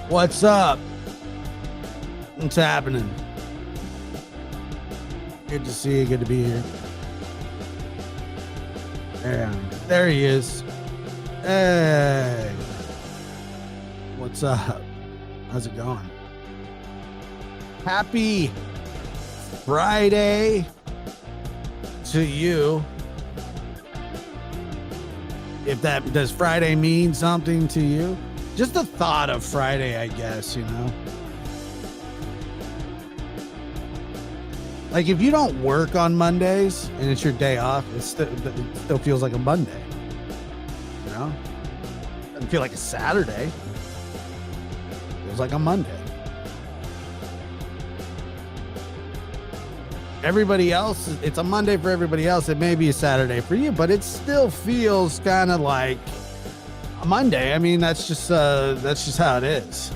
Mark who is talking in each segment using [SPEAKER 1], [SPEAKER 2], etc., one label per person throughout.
[SPEAKER 1] What's up? What's happening? Good to see you. Good to be here. There he is. Hey. What's up? How's it going? Happy Friday to you. If that does Friday mean something to you? Just the thought of Friday, I guess, you know. Like if you don't work on Mondays and it's your day off, it still feels like a Monday. You know? Doesn't feel like a Saturday. It feels like a Monday. Everybody else, it's a Monday for everybody else. It may be a Saturday for you, but it still feels kind of like a Monday. I mean, that's just how it is.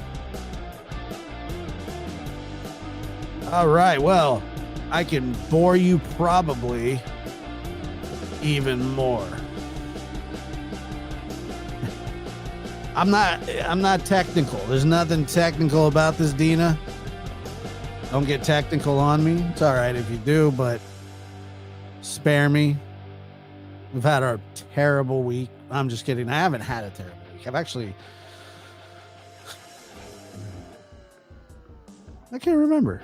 [SPEAKER 1] All right. Well, I can bore you probably even more. I'm not technical. There's nothing technical about this, Dina. Don't get technical on me. It's all right if you do, but spare me. We've had a terrible week. I'm just kidding. I haven't had a terrible week. I can't remember.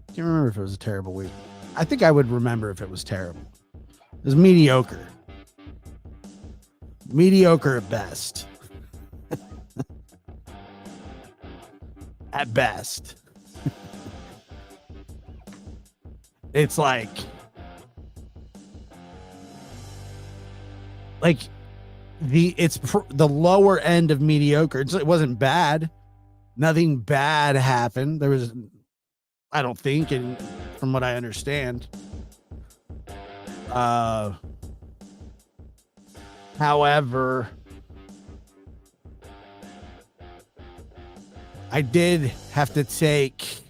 [SPEAKER 1] Can't remember if it was a terrible week. I think I would remember if it was terrible. It was mediocre. Mediocre at best. At best. It's like the lower end of mediocre. It wasn't bad. Nothing bad happened. There was, I don't think, and from what I understand. However, I did have to take,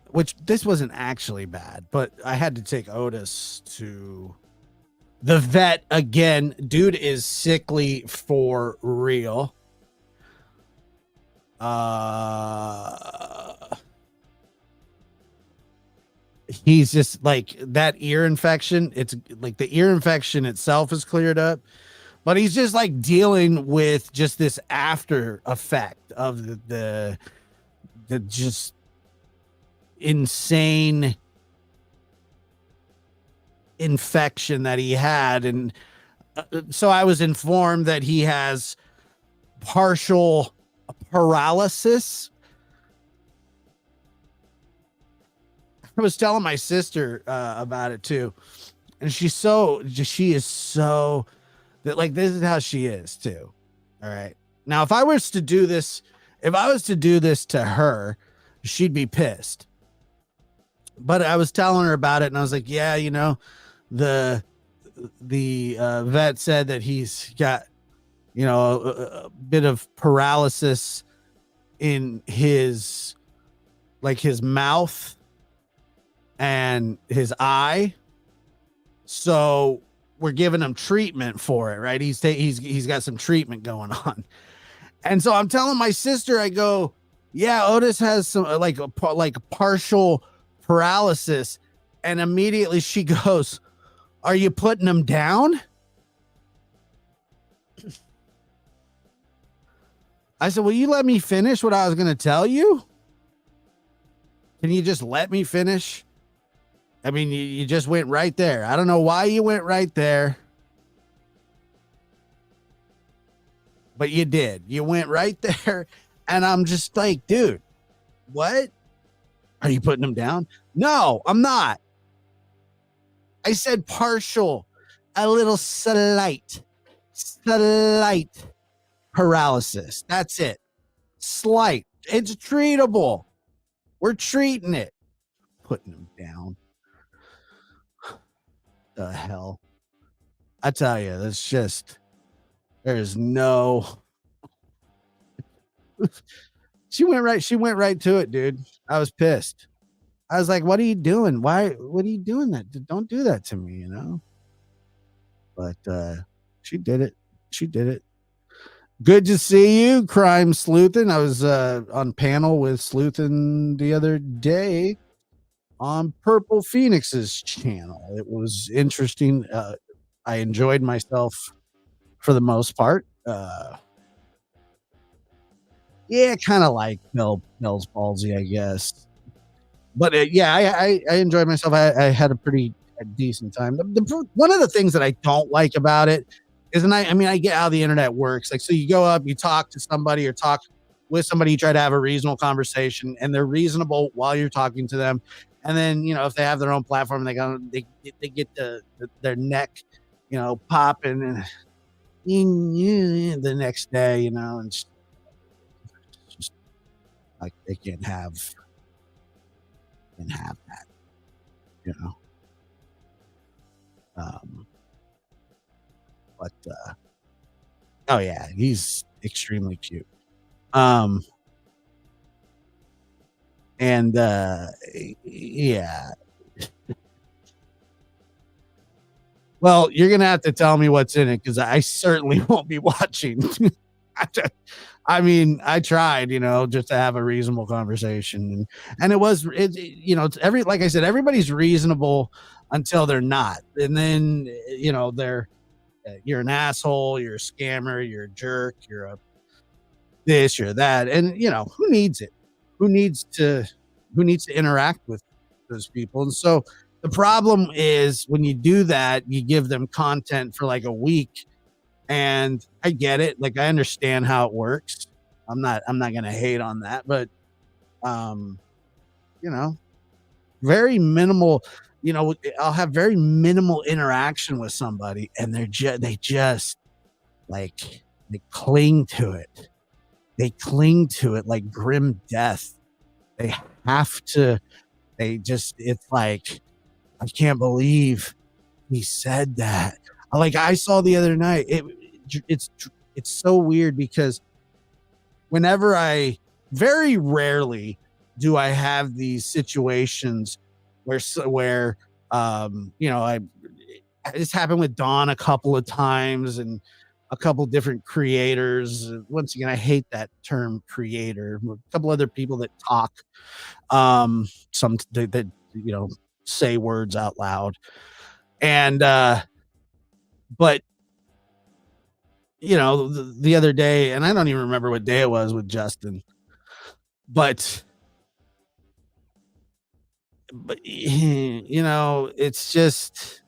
[SPEAKER 1] which this wasn't actually bad, but I had to take Otis to the vet again. Dude is sickly for real. He's just like that ear infection. It's like the ear infection itself is cleared up, but he's just like dealing with just this after effect of the just insane infection that he had. And so I was informed that he has partial paralysis. I was telling my sister about it too, and she is so that, like, this is how she is too. All right. Now, if I was to do this to her, she'd be pissed. But I was telling her about it, and I was like, yeah, you know, the vet said that he's got, you know, a bit of paralysis in his mouth and his eye. So we're giving him treatment for it, right? He's got some treatment going on. And so I'm telling my sister, I go, yeah, Otis has some like partial paralysis. And immediately she goes, are you putting him down? I said, will you let me finish what I was going to tell you? Can you just let me finish? I mean, you just went right there. I don't know why you went right there, but you did. You went right there. And I'm just like, dude, what? Are you putting him down? No, I'm not. I said partial, a little slight paralysis. That's it. Slight. It's treatable. We're treating it. Putting him down. The hell? I tell you, that's just, there's no. She went right to it, dude. I was pissed. I was like, what are you doing? What are you doing that? Don't do that to me, you know? But she did it. Good to see you, Crime Sleuthin. I was on panel with Sleuthin the other day on Purple Phoenix's channel. It was interesting. I enjoyed myself for the most part. Yeah, kind of like Bell's Ballsy, I guess. But yeah, I enjoyed myself. I had a pretty a decent time. One of the things that I don't like about it is, and I mean, I get how the internet works. Like, so you go up, you talk to somebody or talk with somebody, you try to have a reasonable conversation, and they're reasonable while you're talking to them. And then, if they have their own platform, they get their neck, popping and the next day, and it's just like they can have that, you know. Um, but oh yeah, he's extremely cute. Um, and yeah. Well, you're gonna have to tell me what's in it because I certainly won't be watching. I ju- I mean, I tried, just to have a reasonable conversation, and it's every like I said, everybody's reasonable until they're not, and then they're you're an asshole, you're a scammer, you're a jerk, you're a this, you're that, and who needs it? Who needs to who needs to interact with those people? And so the problem is when you do that, you give them content for like a week, and I get it. Like I understand how it works. I'm not gonna hate on that, but um, you know, very minimal. I'll have very minimal interaction with somebody, and they just like they cling to it. They cling to it like grim death. They have to. They just. It's like I can't believe he said that. Like I saw the other night. It's it's so weird because whenever very rarely do I have these situations where I it's happened with Don a couple of times and a couple different creators. Once again, I hate that term creator. A couple other people that talk, some that say words out loud, and but the other day, and I don't even remember what day it was with Justin, but it's just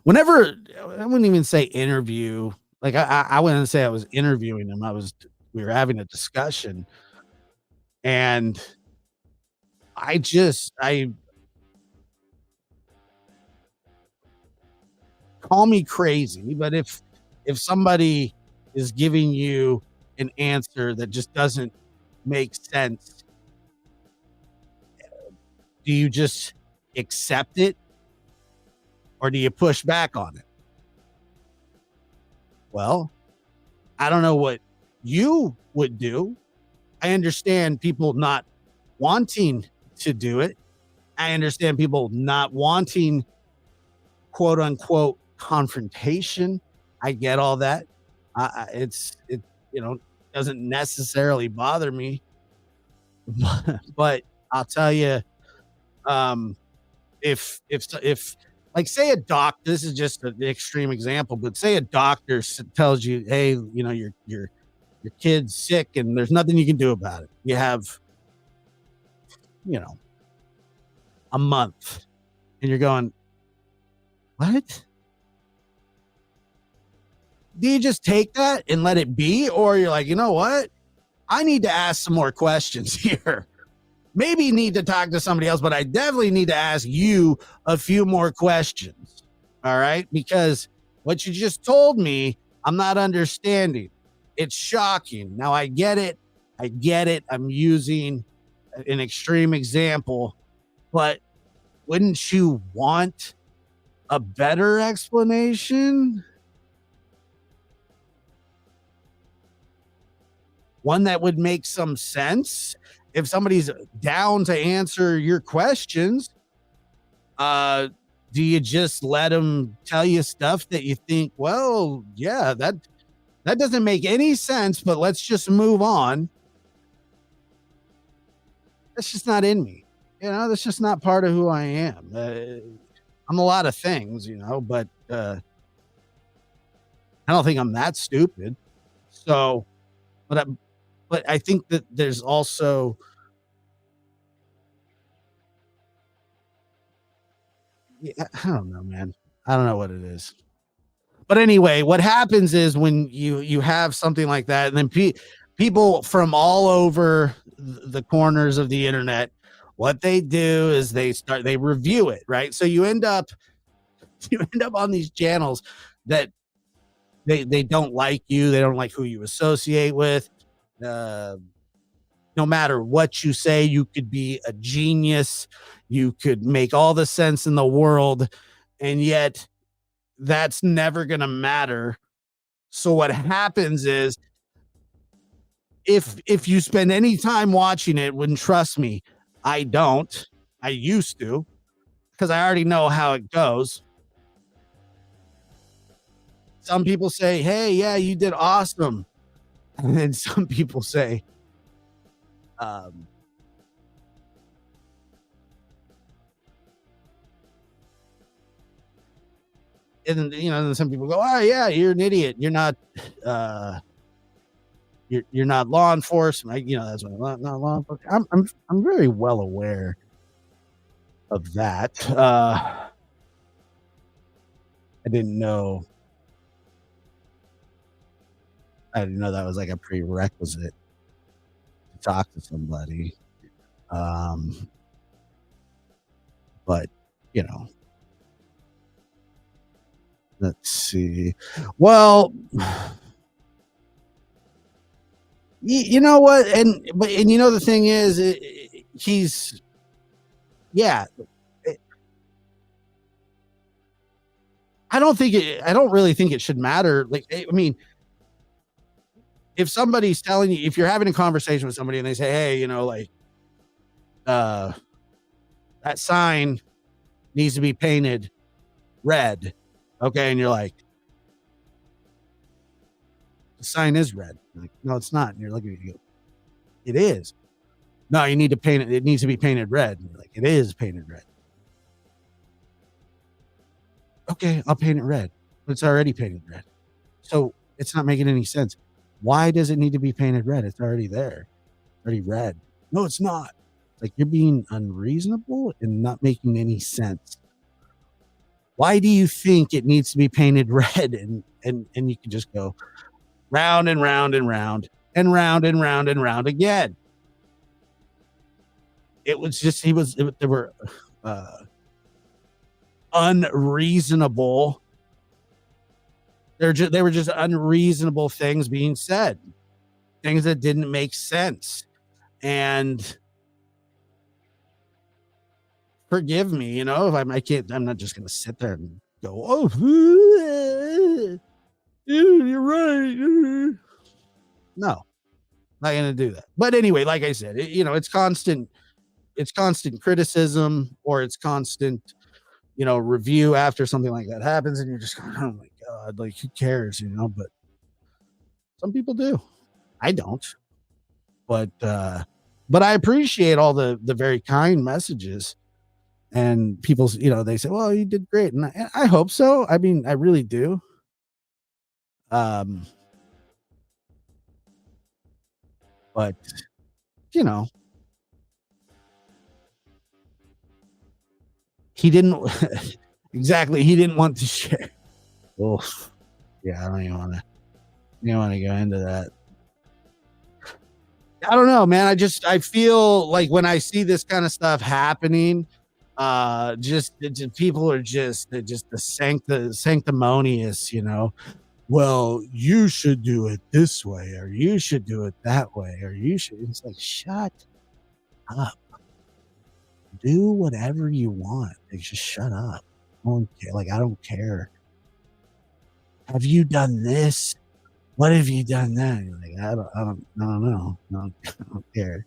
[SPEAKER 1] whenever I wouldn't even say interview. Like I wouldn't say I was interviewing him. We were having a discussion, and I call me crazy, but if somebody is giving you an answer that just doesn't make sense, do you just accept it or do you push back on it? Well, I don't know what you would do. I understand people not wanting to do it. I understand people not wanting quote unquote confrontation. I get all that. It doesn't necessarily bother me, but I'll tell you, um, if like say a doctor, this is just an extreme example, but say a doctor tells you, hey, your kid's sick and there's nothing you can do about it. You have you know a month, and you're going, what? Do you just take that and let it be, or you're like, you know what? I need to ask some more questions here. Maybe need to talk to somebody else, but I definitely need to ask you a few more questions. All right. Because what you just told me, I'm not understanding. It's shocking. Now I get it. I get it. I'm using an extreme example, but wouldn't you want a better explanation? One that would make some sense if somebody's down to answer your questions. Do you just let them tell you stuff that you think, well, yeah, that doesn't make any sense, but let's just move on. That's just not in me. That's just not part of who I am. I'm a lot of things, but I don't think I'm that stupid. So, but I, but I think that there's also, yeah, I don't know, man. I don't know what it is. But anyway, what happens is when you have something like that, and then people from all over the corners of the internet, what they do is they review it, right? So you end up you end up on these channels that they don't like you, they don't like who you associate with. Uh, no matter what you say, you could be a genius, you could make all the sense in the world, and yet that's never going to matter. So what happens is if you spend any time watching it, when trust me, I don't. I used to because I already know how it goes. Some people say, "Hey, yeah, you did awesome," and then some people say, um, and then, then some people go, "Oh, yeah, you're an idiot. Uh, you're not law enforcement." That's what not law enforcement. I'm very well aware of that. I didn't know I didn't know that was like a prerequisite to talk to somebody. Um, but you know, let's see. Well, you know what? And the thing is, he's yeah. I don't really think it should matter. Like, I mean, if somebody's telling you, if you're having a conversation with somebody and they say, "Hey, like, uh, that sign needs to be painted red," okay, and you're like, "The sign is red." You're like, "No, it's not." And you're looking at you, go, "It is." "No, you need to paint it. It needs to be painted red." And you're like, "It is painted red." "Okay, I'll paint it red." But it's already painted red. So it's not making any sense. Why does it need to be painted red? It's already there. It's already red. "No, it's not." Like, you're being unreasonable and not making any sense. Why do you think it needs to be painted red? And you can just go round and round and round and round and round and round again. It was just there were uh, unreasonable. They were just unreasonable things being said, things that didn't make sense. And forgive me, if I can't. I'm not just going to sit there and go, "Oh, you're right." No, not going to do that. But anyway, like I said, it's constant. It's constant criticism, or it's constant, review after something like that happens, and you're just going, "Oh my god, like, who cares?" But some people do. I don't. But I appreciate all the very kind messages, and people's, they say, "Well, you did great," and I hope so. I mean, I really do. Um, but you know, he didn't exactly. He didn't want to share. Oh, yeah, I don't even want to. You don't want to go into that. I don't know, man. I feel like when I see this kind of stuff happening, people are they're just the sanctimonious, "Well, you should do it this way, or you should do it that way, or you should." It's like, shut up. Do whatever you want. Like, just shut up. I don't care. "Have you done this? What have you done that?" You're like, I don't know. No, I don't care.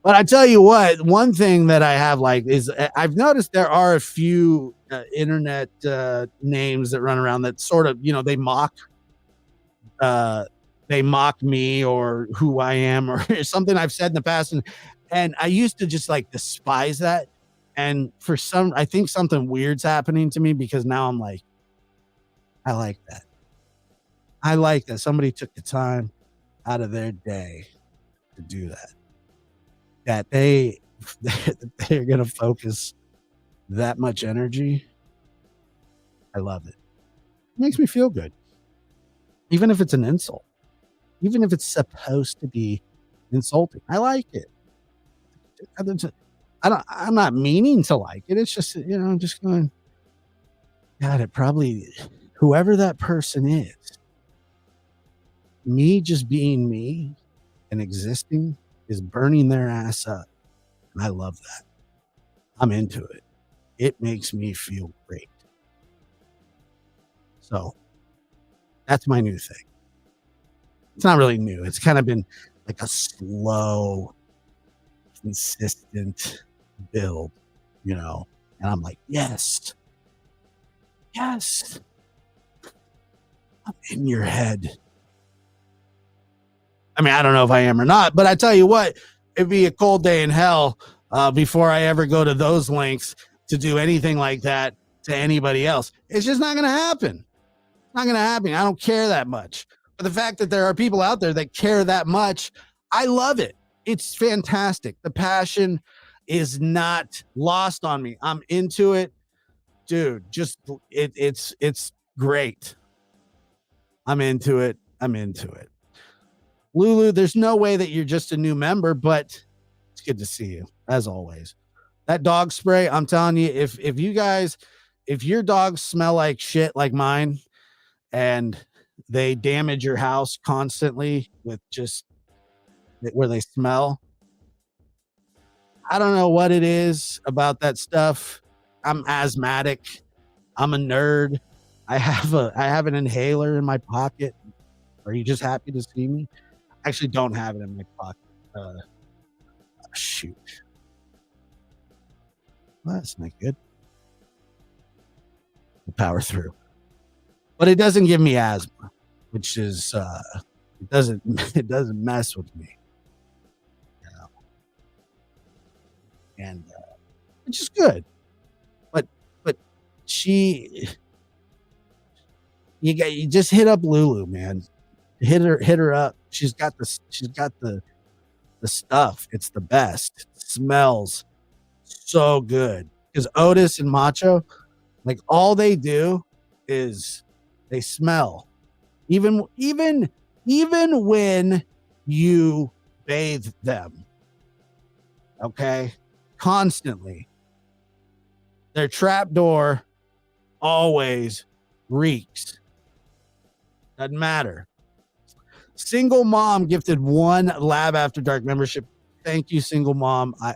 [SPEAKER 1] But I tell you what, one thing that I have, like, is I've noticed there are a few internet names that run around that sort of, uh, they mock me or who I am or something I've said in the past, and I used to just like despise that. And for some, I think something weird's happening to me because now I'm like, I like that. I like that somebody took the time out of their day to do that. That they're gonna focus that much energy. I love it. It makes me feel good, even if it's an insult, even if it's supposed to be insulting. I like it. I don't. I'm not meaning to like it. It's just just going. God, it probably whoever that person is, me just being me and existing is burning their ass up. And I love that. I'm into it. It makes me feel great. So that's my new thing. It's not really new. It's kind of been like a slow, consistent build, you know. And I'm like, yes, yes, I'm in your head. I mean, I don't know if I am or not, but I tell you what, it'd be a cold day in hell before I ever go to those lengths to do anything like that to anybody else. It's just not going to happen. Not going to happen. I don't care that much. But the fact that there are people out there that care that much, I love it. It's fantastic. The passion is not lost on me. I'm into it, dude. Just it's great. I'm into it. I'm into it. Lulu, there's no way that you're just a new member, but it's good to see you as always. That dog spray, I'm telling you, if you guys, if your dogs smell like shit like mine and they damage your house constantly with just where they smell, I don't know what it is about that stuff. I'm asthmatic. I'm a nerd. I have an inhaler in my pocket. Are you just happy to see me? I actually don't have it in my pocket. Shoot. Well, that's not good. We'll power through. But it doesn't give me asthma, which is it doesn't it doesn't mess with me, you know, and which is good. But she you just hit up Lulu, man. Hit her up. She's got the stuff. It's the best. It smells so good. Because Otis and Macho, like all they do is they smell. Even when you bathe them, okay? Constantly. Their trap door always reeks. Doesn't matter. Single mom gifted 1 Lab After Dark membership. Thank you, single mom. I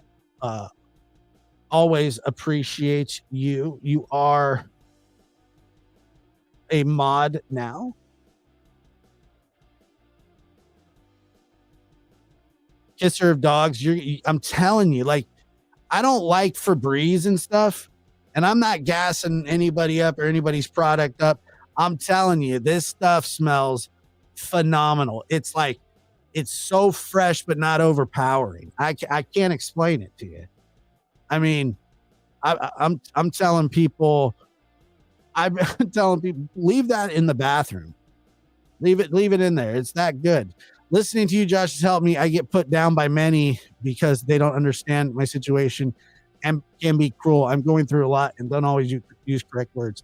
[SPEAKER 1] always appreciate you. You are a mod now. Kisser of dogs. I'm telling you, like, I don't like Febreze and stuff, and I'm not gassing anybody up or anybody's product up. I'm telling you, this stuff smells phenomenal. It's like it's so fresh but not overpowering. I can't explain it to you. I mean, I'm telling people, I'm telling people, leave that in the bathroom. Leave it in there. It's that good. Listening to you, Josh, has helped me. I get put down by many because they don't understand my situation and can be cruel. I'm going through a lot and don't always use correct words.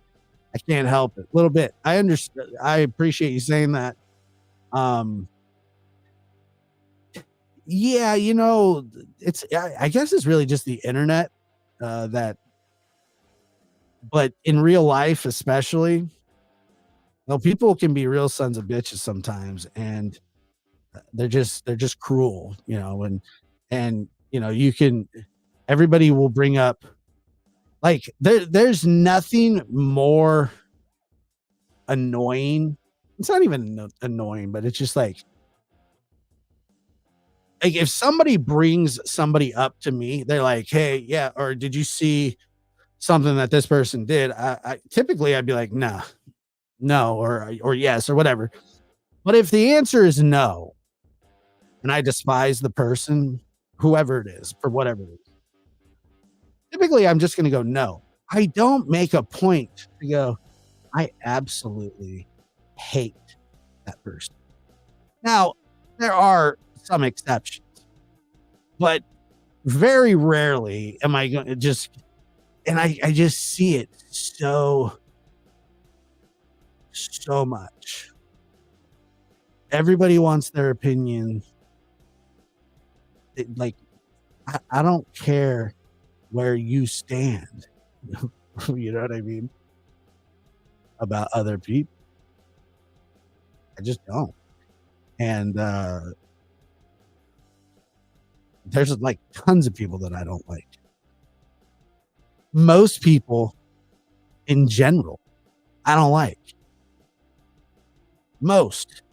[SPEAKER 1] I can't help it. A little bit. I understand. I appreciate you saying that. Yeah, it's I guess it's really just the internet that, but in real life, especially, people can be real sons of bitches sometimes, and they're just cruel, and you can everybody will bring up like there's nothing more annoying. It's not even annoying, but it's just like if somebody brings somebody up to me, they're like, "Hey, yeah," or "Did you see something that this person did, I typically I'd be like, nah, no, or yes, or whatever. But if the answer is no, and I despise the person, whoever it is, for whatever it is, typically I'm just gonna go no. I don't make a point to go, I absolutely hate that person. Now, there are some exceptions, but very rarely am I gonna just, and I just see it so much. Everybody wants their opinion. Like, I don't care where you stand. You know what I mean? About other people. I just don't. And there's like tons of people that I don't like. Most people in general, I don't like. Most.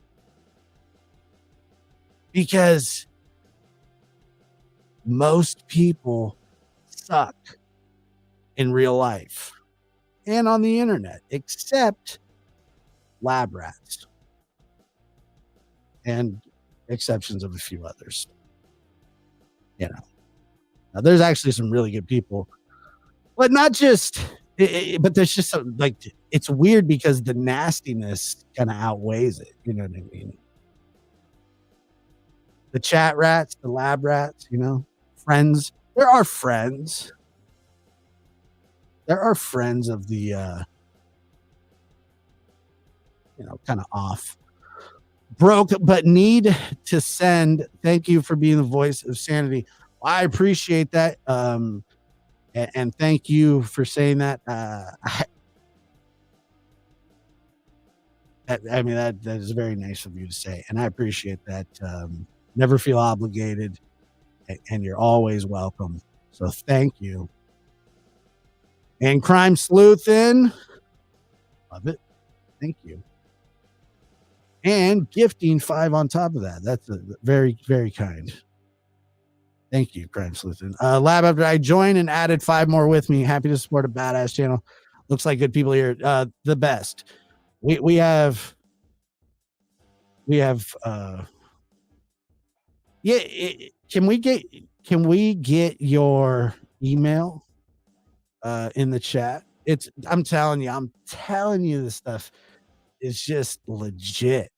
[SPEAKER 1] Because most people suck in real life and on the internet, except lab rats and exceptions of a few others. You know, now, there's actually some really good people, but not just, but there's just some like, it's weird because the nastiness kind of outweighs it. You know what I mean? The chat rats, the lab rats, friends. There are friends. There are friends of the, kind of off broke, but need to send. Thank you for being the voice of sanity. I appreciate that. And thank you for saying that. I mean, that is very nice of you to say, and I appreciate that. Never feel obligated, and you're always welcome. So thank you. And Crime Sleuthin, love it. Thank you. And gifting 5 on top of that. That's very, very kind. Thank you, Crime Sleuthin. Lab after I joined and added 5 more with me. Happy to support a badass channel. Looks like good people here. The best. We have yeah, can we get your email in the chat? I'm telling you this stuff is just legit.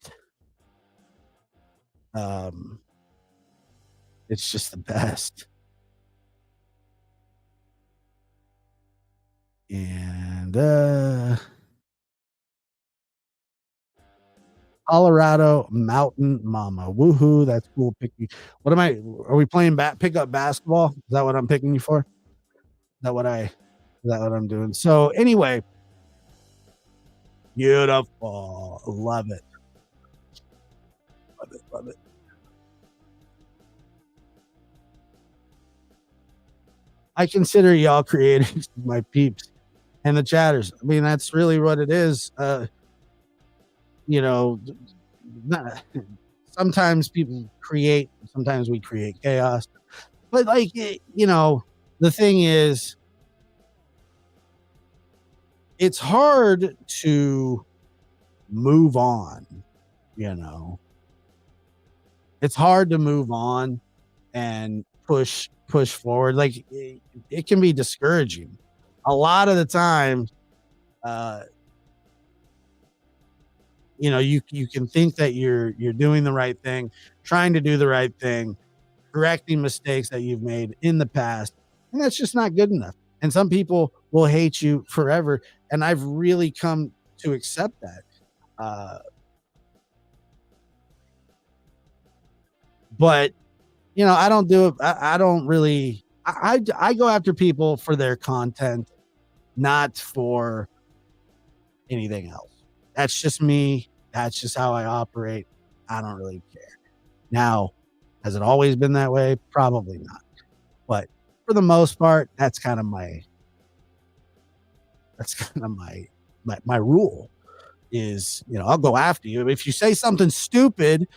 [SPEAKER 1] It's just the best. And Colorado Mountain Mama. Woohoo, that's cool. What am I? Are we playing pickup basketball? Is that what I'm picking you for? Is that what I'm doing? So anyway, beautiful. Love it. Love it. Love it. I consider y'all creators my peeps and the chatters. I mean, that's really what it is. Not, sometimes people create, sometimes we create chaos. But like, the thing is, it's hard to move on, It's hard to move on and push forward. Like it can be discouraging. A lot of the time, you can think that you're doing the right thing, trying to do the right thing, correcting mistakes that you've made in the past, and that's just not good enough. And some people will hate you forever, and I've really come to accept that. But I don't do it. I don't really. I go after people for their content, not for anything else. That's just me. That's just how I operate. I don't really care. Now, has it always been that way? Probably not. But for the most part, that's kind of my rule is, I'll go after you. If you say something stupid,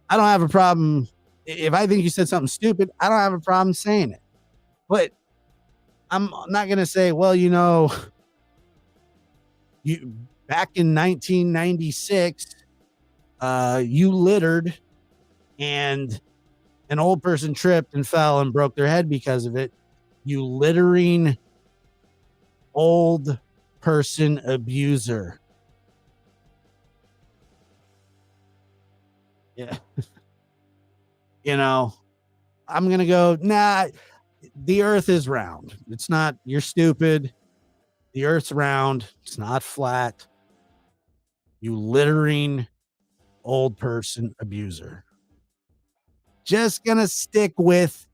[SPEAKER 1] I don't have a problem. If I think you said something stupid, I don't have a problem saying it. But I'm not gonna say, well, you back in 1996, you littered and an old person tripped and fell and broke their head because of it. You littering old person abuser. Yeah. You know, I'm going to go, nah, the earth is round. It's not, you're stupid. The earth's round. It's not flat. You littering old person abuser. Just going to stick with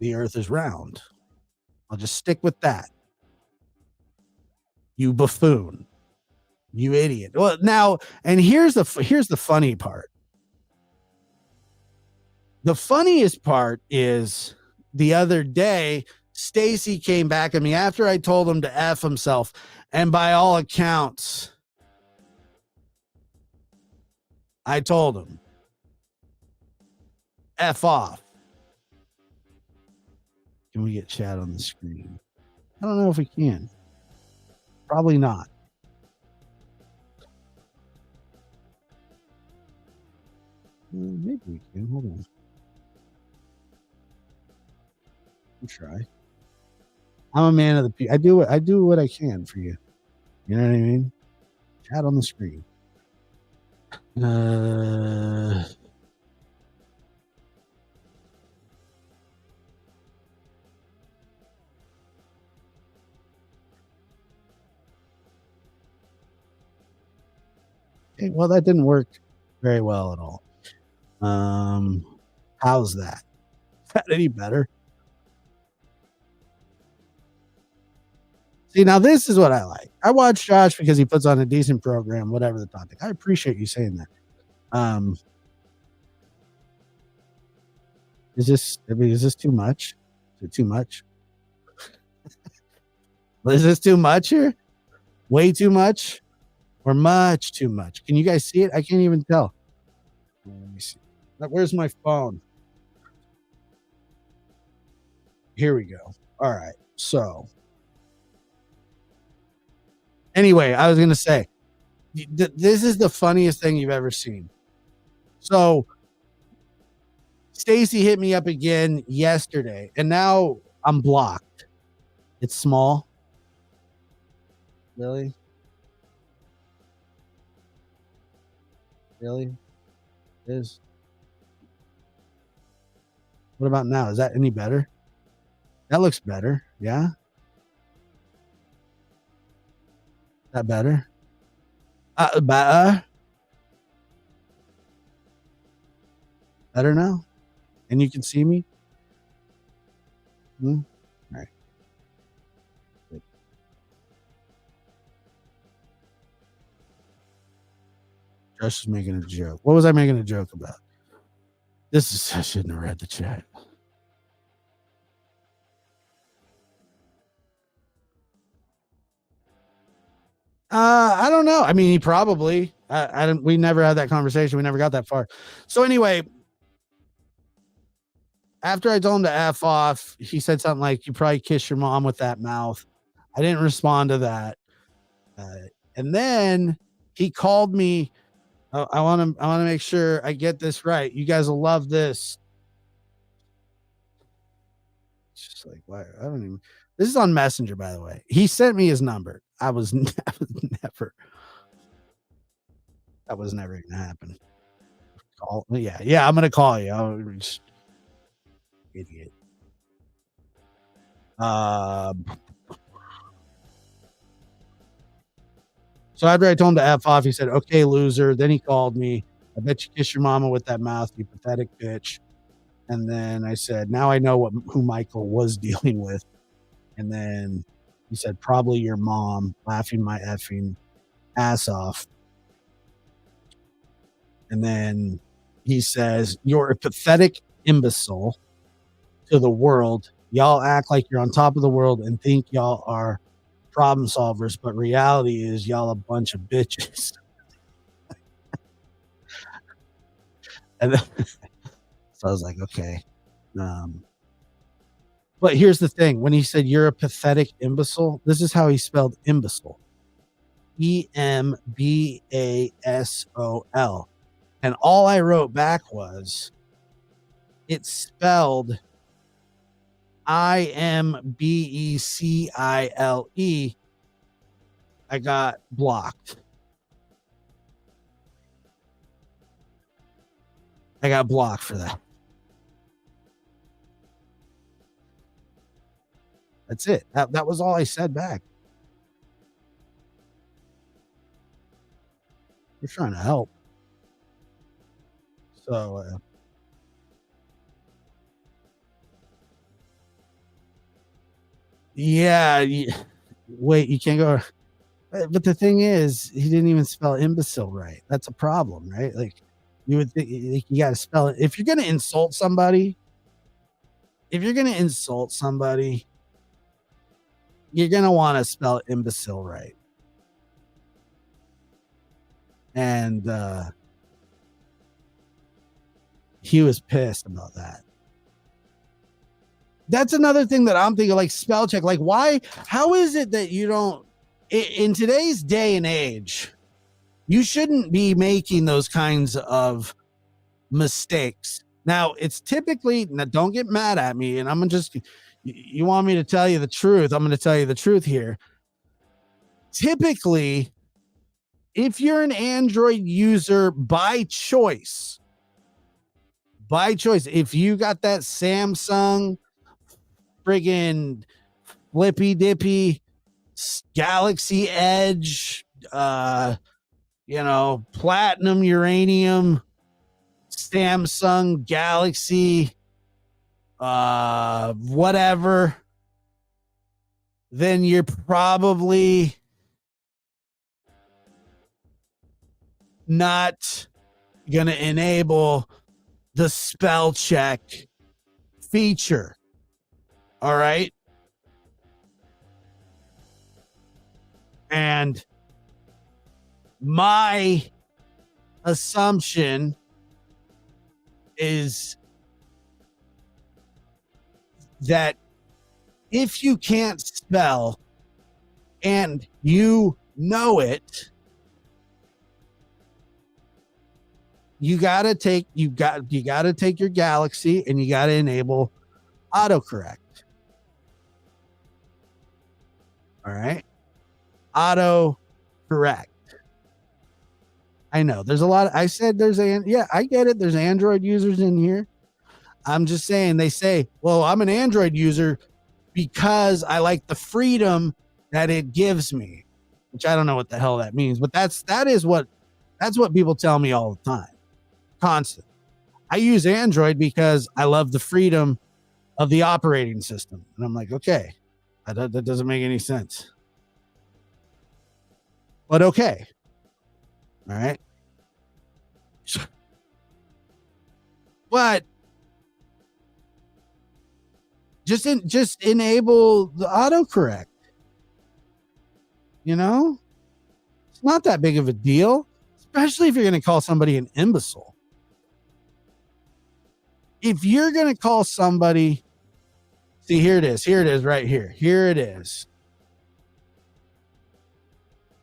[SPEAKER 1] the earth is round. I'll just stick with that. You buffoon. You idiot. Well, now, and here's the funny part. The funniest part is the other day, Stacy came back at me after I told him to F himself. And by all accounts, I told him, F off. Can we get chat on the screen? I don't know if we can. Probably not. Maybe we can. Hold on. I'll try. I'm a man of the people. I do what I can for you. You know what I mean? Chat on the screen. Okay, well, that didn't work very well at all. How's that? Is that any better? See, now this is what I like. I watch Josh because he puts on a decent program, whatever the topic. I appreciate you saying that. Is this too much? Is it too much? Is this too much here? Way too much? Or much too much? Can you guys see it? I can't even tell. Let me see. Where's my phone? Here we go. All right. So, anyway, I was going to say, this is the funniest thing you've ever seen. So, Stacy hit me up again yesterday, and now I'm blocked. It's small. Really? Really? Is what about now? Is that any better? That looks better. Yeah. That better? Better. Better now? And you can see me? All right. Good. Josh is making a joke. What was I making a joke about? I shouldn't have read the chat. I don't know. I mean, he probably. I don't. We never had that conversation. We never got that far. So anyway, after I told him to F off, he said something like, "You probably kiss your mom with that mouth." I didn't respond to that. And then he called me. I want to make sure I get this right. You guys will love this. It's just like, why? I don't even. This is on Messenger, by the way. He sent me his number. I was never. That was never gonna happen. Call, yeah. I'm gonna call you. I'm just idiot. So after I told him to F off, he said, "Okay, loser." Then he called me. I bet you kiss your mama with that mouth, you pathetic bitch. And then I said, "Now I know who Michael was dealing with." And then he said, "Probably your mom," laughing my effing ass off. And then he says, "You're a pathetic imbecile to the world. Y'all act like you're on top of the world and think y'all are problem solvers, but reality is y'all a bunch of bitches." And then, so I was like, okay. But here's the thing, when he said you're a pathetic imbecile, this is how he spelled imbecile. Embasol. And all I wrote back was it's spelled Imbecile. I got blocked. I got blocked for that. That's it. That was all I said back. We're trying to help. So, yeah. Wait, you can't go. But the thing is, he didn't even spell imbecile right. That's a problem, right? Like, you would think like, you got to spell it. If you're going to insult somebody, you're going to want to spell imbecile right. And he was pissed about that. That's another thing that I'm thinking, like spell check. Like, why? How is it that you don't, in today's day and age, you shouldn't be making those kinds of mistakes. Now, it's typically, now don't get mad at me, and I'm just, you want me to tell you the truth? I'm going to tell you the truth here. Typically, if you're an Android user by choice, if you got that Samsung friggin' flippy dippy Galaxy Edge, platinum uranium Samsung Galaxy, whatever, then you're probably not gonna enable the spell check feature. All right. And my assumption is that if you can't spell and you know it, you got to take your Galaxy and you got to enable autocorrect. All right. Auto correct. I know there's a lot. I said I get it. There's Android users in here. I'm just saying, they say, well, I'm an Android user because I like the freedom that it gives me, which I don't know what the hell that means, but that's what people tell me all the time. Constant. I use Android because I love the freedom of the operating system. And I'm like, okay, that doesn't make any sense. But okay. All right. But just enable the autocorrect. It's not that big of a deal, especially if you're going to call somebody an imbecile. If you're going to call somebody, see, here it is right here. Here it is.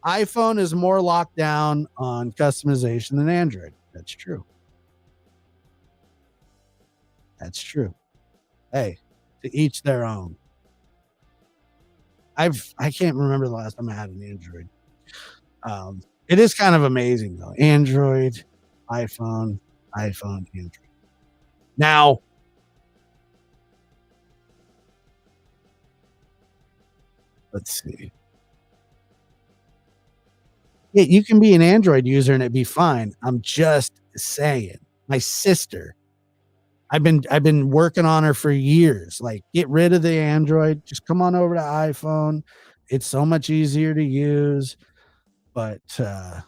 [SPEAKER 1] iPhone is more locked down on customization than Android. That's true. Hey, to each their own. I can't remember the last time I had an Android. It is kind of amazing though. Android, iPhone, Android. Now, let's see. Yeah, you can be an Android user and it'd be fine. I'm just saying. My sister, I've been working on her for years. Like, get rid of the Android. Just come on over to iPhone. It's so much easier to use. But yeah.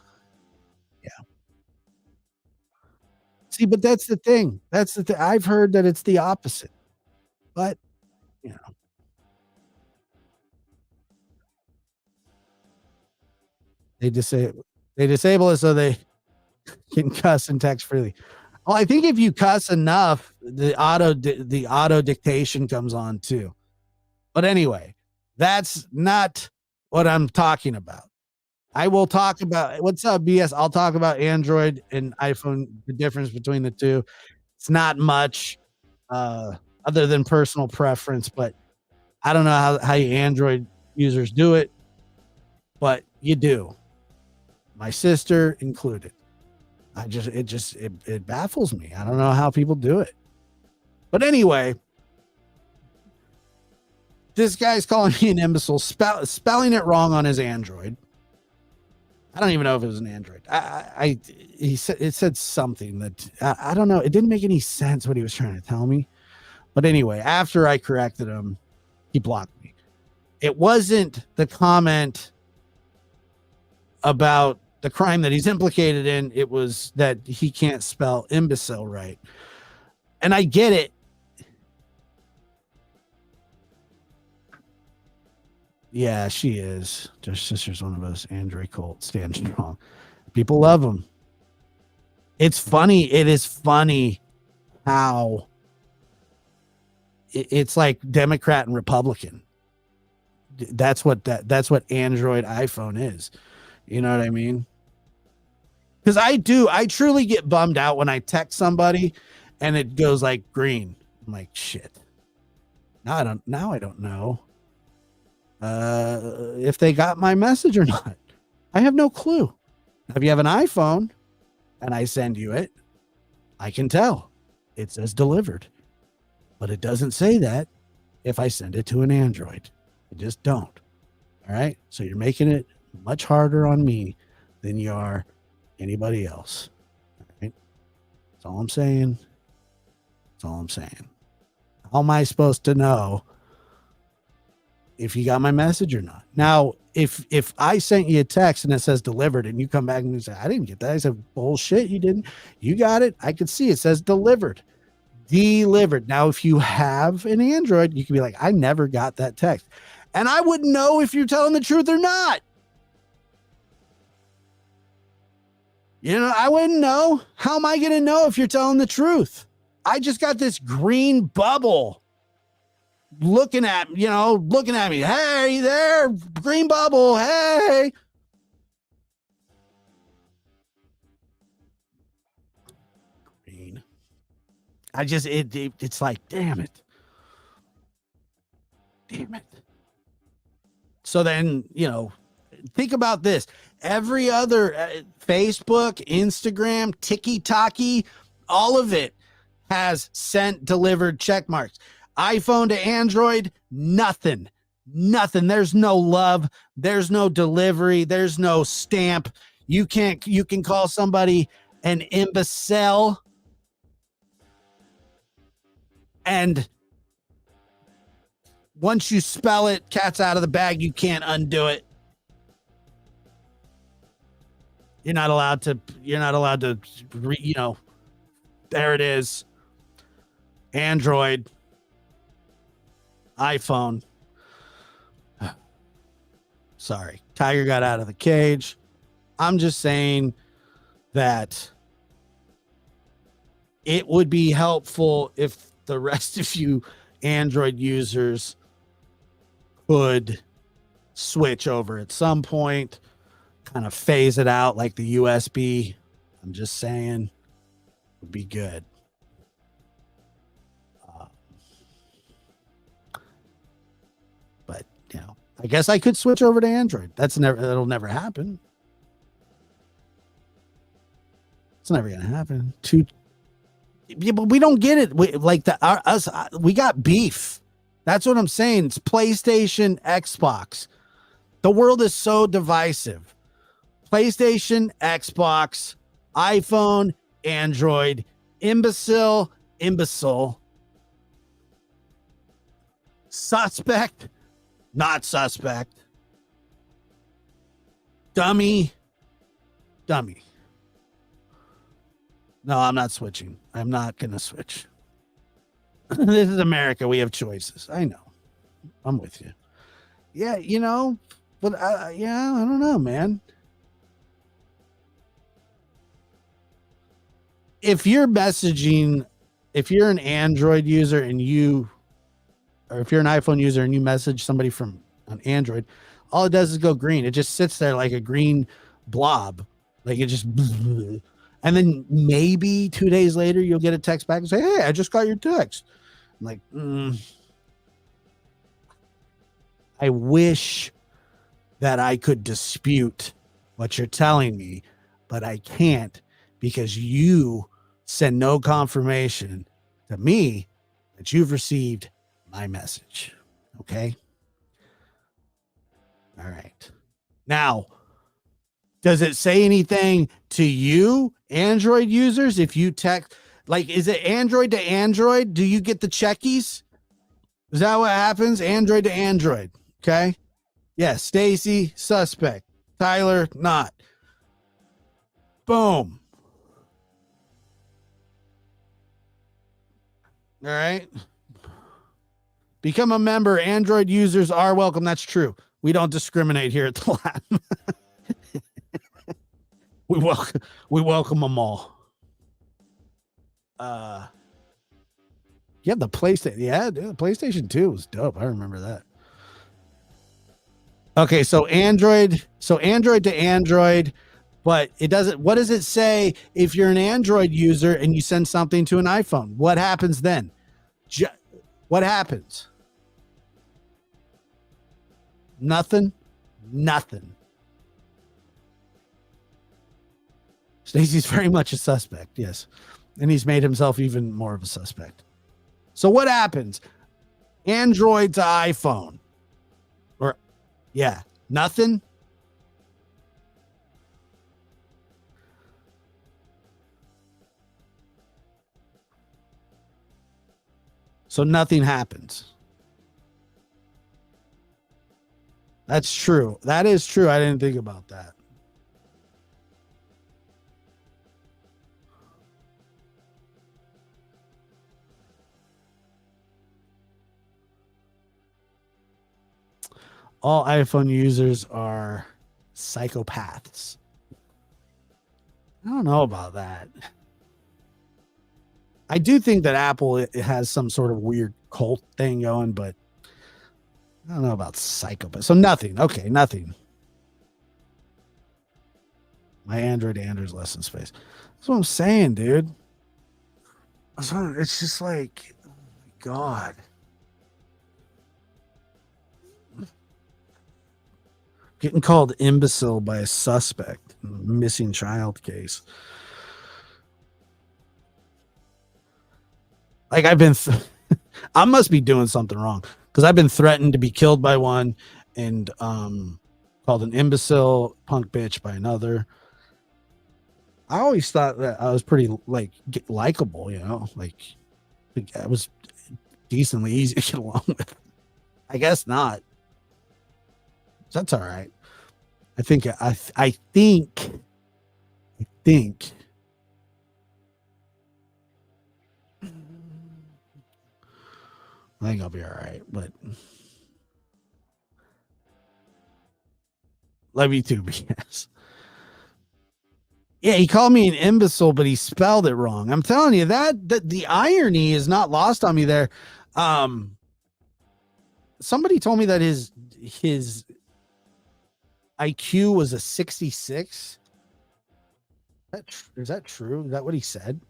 [SPEAKER 1] See, but that's the thing. I've heard that it's the opposite. But they disable it so they can cuss and text freely. Well, I think if you cuss enough, the auto dictation comes on too. But anyway, that's not what I'm talking about. I will talk about what's up, BS. I'll talk about Android and iPhone, the difference between the two. It's not much uh, other than personal preference, but I don't know how you Android users do it, but you do. My sister included. It baffles me. I don't know how people do it. But anyway, this guy's calling me an imbecile, spelling it wrong on his Android. I don't even know if it was an Android. He said it said something that I don't know. It didn't make any sense what he was trying to tell me. But anyway, after I corrected him, he blocked me. It wasn't the comment about the crime that he's implicated in. It was that he can't spell imbecile right. And I get it. Yeah, she is. Their sister's one of us. Android cult stands strong. People love him. It's funny. It is funny how it's like Democrat and Republican. That's what Android iPhone is. You know what I mean? Because I truly get bummed out when I text somebody and it goes like green. I'm like, shit. Now I don't know if they got my message or not. I have no clue. If you have an iPhone and I send you it, I can tell. It says delivered. But it doesn't say that if I send it to an Android. I just don't. All right? So you're making it much harder on me than you are anybody else. All right? That's all I'm saying. That's all I'm saying. How am I supposed to know if you got my message or not? Now, if I sent you a text and it says delivered and you come back and you say, I didn't get that. I said, bullshit, you didn't. You got it. I could see it says delivered. Delivered. Now, if you have an Android, you can be like, I never got that text. And I wouldn't know if you're telling the truth or not. You know, I wouldn't know. How am I going to know if you're telling the truth? I just got this green bubble looking at me. Hey, you there? Green bubble. Hey. Green. It's like, damn it. Damn it. So then, think about this. Every other Facebook, Instagram, TikTok, all of it has sent, delivered check marks. iPhone to Android, nothing. There's no love. There's no delivery. There's no stamp. You can call somebody an imbecile and once you spell it, cat's out of the bag. You can't undo it. You're not allowed to, there it is. Android, iPhone. Sorry. Tiger got out of the cage. I'm just saying that it would be helpful if the rest of you Android users could switch over at some point, kind of phase it out like the USB. I'm just saying, would be good. But I guess I could switch over to Android. That'll never happen. It's never gonna happen. But we don't get it. We got beef. That's what I'm saying. It's PlayStation, Xbox. The world is so divisive. PlayStation, Xbox, iPhone, Android, imbecile, suspect, not suspect, dummy. No, I'm not switching. I'm not going to switch. This is America. We have choices. I know. I'm with you. Yeah, but I don't know, man. If you're messaging, if you're an Android user and you or if you're an iPhone user and you message somebody from on Android, all it does is go green. It just sits there like a green blob, like it just, and then maybe 2 days later you'll get a text back and say, "Hey, I just got your text." I'm like, I wish that I could dispute what you're telling me, but I can't because you send no confirmation to me that you've received my message. Okay. All right. Now, does it say anything to you, Android users, if you text? Like, is it Android to Android? Do you get the checkies? Is that what happens? Android to Android. Okay. Yeah. Stacy, suspect. Tyler, not. Boom. All right. Become a member. Android users are welcome. That's true. We don't discriminate here at the lab. we welcome them all. Yeah, the PlayStation. Yeah, dude, the PlayStation 2 was dope. I remember that. Okay, so Android to Android, but it doesn't. What does it say if you're an Android user and you send something to an iPhone? What happens then? What happens? Nothing. Nothing. Stacy's very much a suspect, yes. And he's made himself even more of a suspect. So what happens? Android to iPhone. Or yeah, nothing. So nothing happens. That's true. That is true. I didn't think about that. All iPhone users are psychopaths. I don't know about that. I do think that Apple it has some sort of weird cult thing going, but I don't know about psychopath. So nothing. Okay, nothing. My Android to Android's less than space. That's what I'm saying, dude. It's just like, oh my God. Getting called imbecile by a suspect in a missing child case. Like I must be doing something wrong because I've been threatened to be killed by one and called an imbecile punk bitch by another. I always thought that I was pretty like likable, you know, like I was decently easy to get along with. I guess not. That's all right. I think I think I'll be all right, but love you too, BS. Yeah, he called me an imbecile, but he spelled it wrong. I'm telling you that the irony is not lost on me there. Um, somebody told me that his IQ was a 66. Is that true? Is that what he said?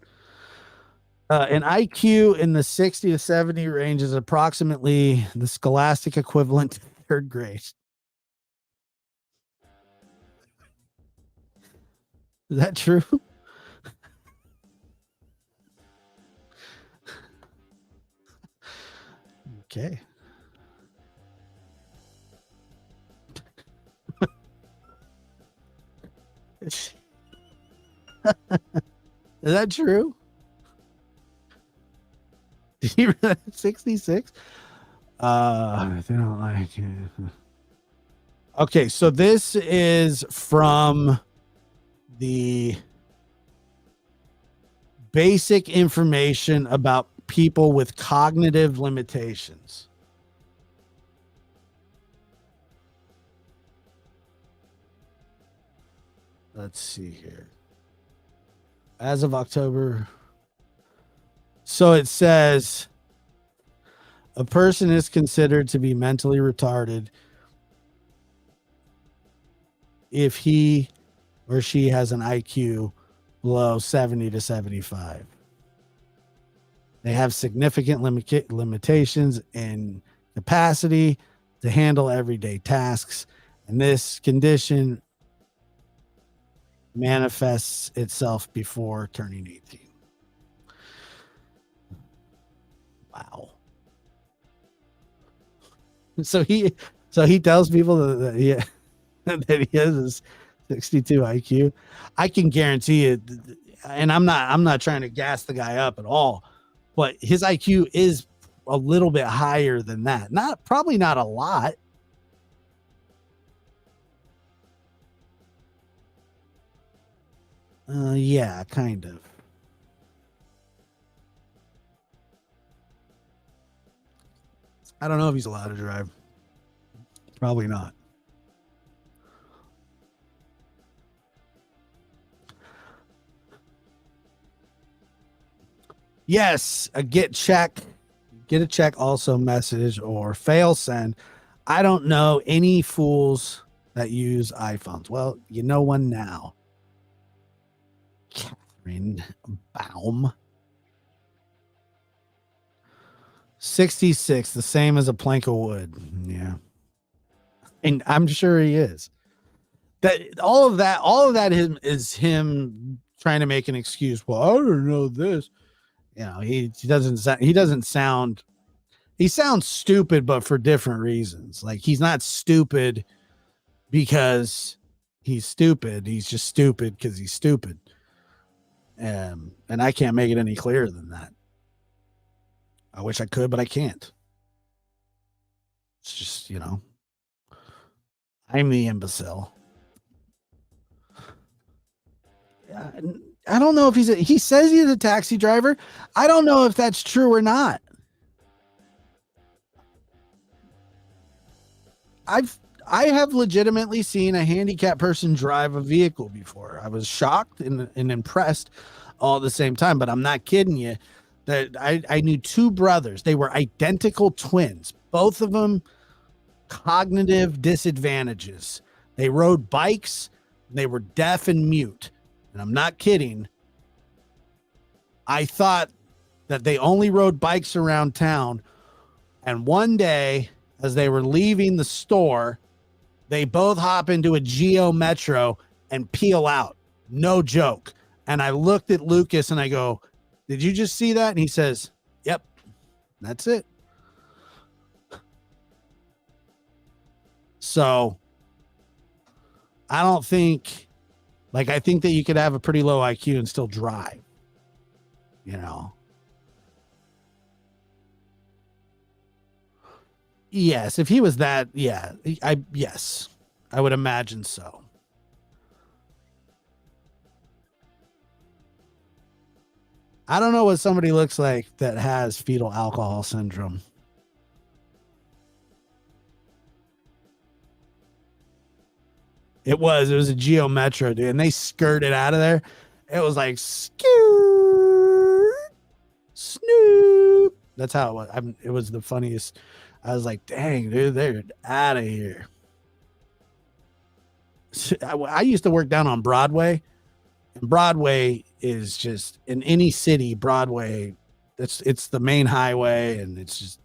[SPEAKER 1] An IQ in the 60 to 70 range is approximately the scholastic equivalent to third grade. Is that true? Okay. Is that true? 66? I don't like it. Okay, so this is from the basic information about people with cognitive limitations. Let's see here. As of October. So it says A person is considered to be mentally retarded if he or she has an IQ below 70 to 75. They have significant limitations in capacity to handle everyday tasks, and this condition manifests itself before turning 18. Wow. So he tells people that he that he has a 62 IQ. I can guarantee it, and I'm not trying to gas the guy up at all, but his IQ is a little bit higher than that. Probably not a lot. Yeah, kind of. I don't know if he's allowed to drive. Probably not. Yes, a get a check also message or fail send. I don't know any fools that use iPhones. Well, you know one now. Catherine Baum. 66, the same as a plank of wood. Yeah. And I'm sure he is. All of that is him trying to make an excuse. Well, I don't know this. You know, he sounds stupid, but for different reasons. Like, he's not stupid because he's stupid. He's just stupid because he's stupid. And I can't make it any clearer than that. I wish I could, but I can't. It's just, I'm the imbecile. I don't know if he says he's a taxi driver. I don't know if that's true or not. I have legitimately seen a handicapped person drive a vehicle before. I was shocked and impressed all at the same time, but I'm not kidding you. That I knew two brothers. They were identical twins, both of them cognitive disadvantages. They rode bikes. They were deaf and mute. And I'm not kidding. I thought that they only rode bikes around town. And one day, as they were leaving the store, they both hop into a Geo Metro and peel out. No joke. And I looked at Lucas and I go, did you just see that? And he says, yep, that's it. So I don't think, I think that you could have a pretty low IQ and still drive, Yes, if he was that, yeah, yes, I would imagine so. I don't know what somebody looks like that has fetal alcohol syndrome. It was a Geo Metro, dude, and they skirted out of there. It was like Snoop. That's how it was. It was the funniest. I was like, dang, dude, they're out of here. I used to work down on Broadway, and Broadway is just in any city. Broadway, it's the main highway, and it's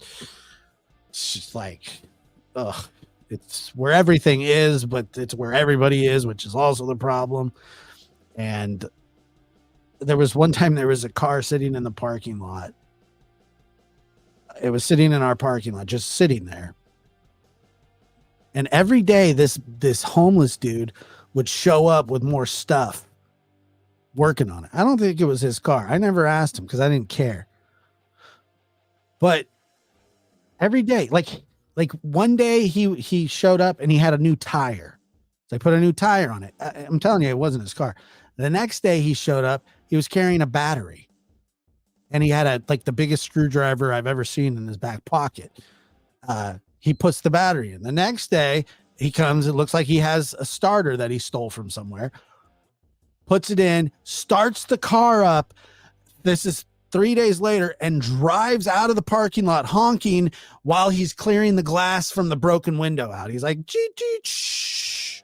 [SPEAKER 1] just like, ugh. It's where everything is, but it's where everybody is, which is also the problem. And there was one time there was a car sitting in the parking lot. It was sitting in our parking lot, just sitting there. And every day this homeless dude would show up with more stuff working on it. I don't think it was his car. I never asked him because I didn't care. But every day, like one day he showed up and he had a new tire. So I put a new tire on it. I'm telling you, it wasn't his car. The next day he showed up, he was carrying a battery. And he had the biggest screwdriver I've ever seen in his back pocket. He puts the battery in. The next day he comes, it looks like he has a starter that he stole from somewhere. Puts it in, starts the car up. This is 3 days later and drives out of the parking lot honking while he's clearing the glass from the broken window out. He's like, gee, gee, shh.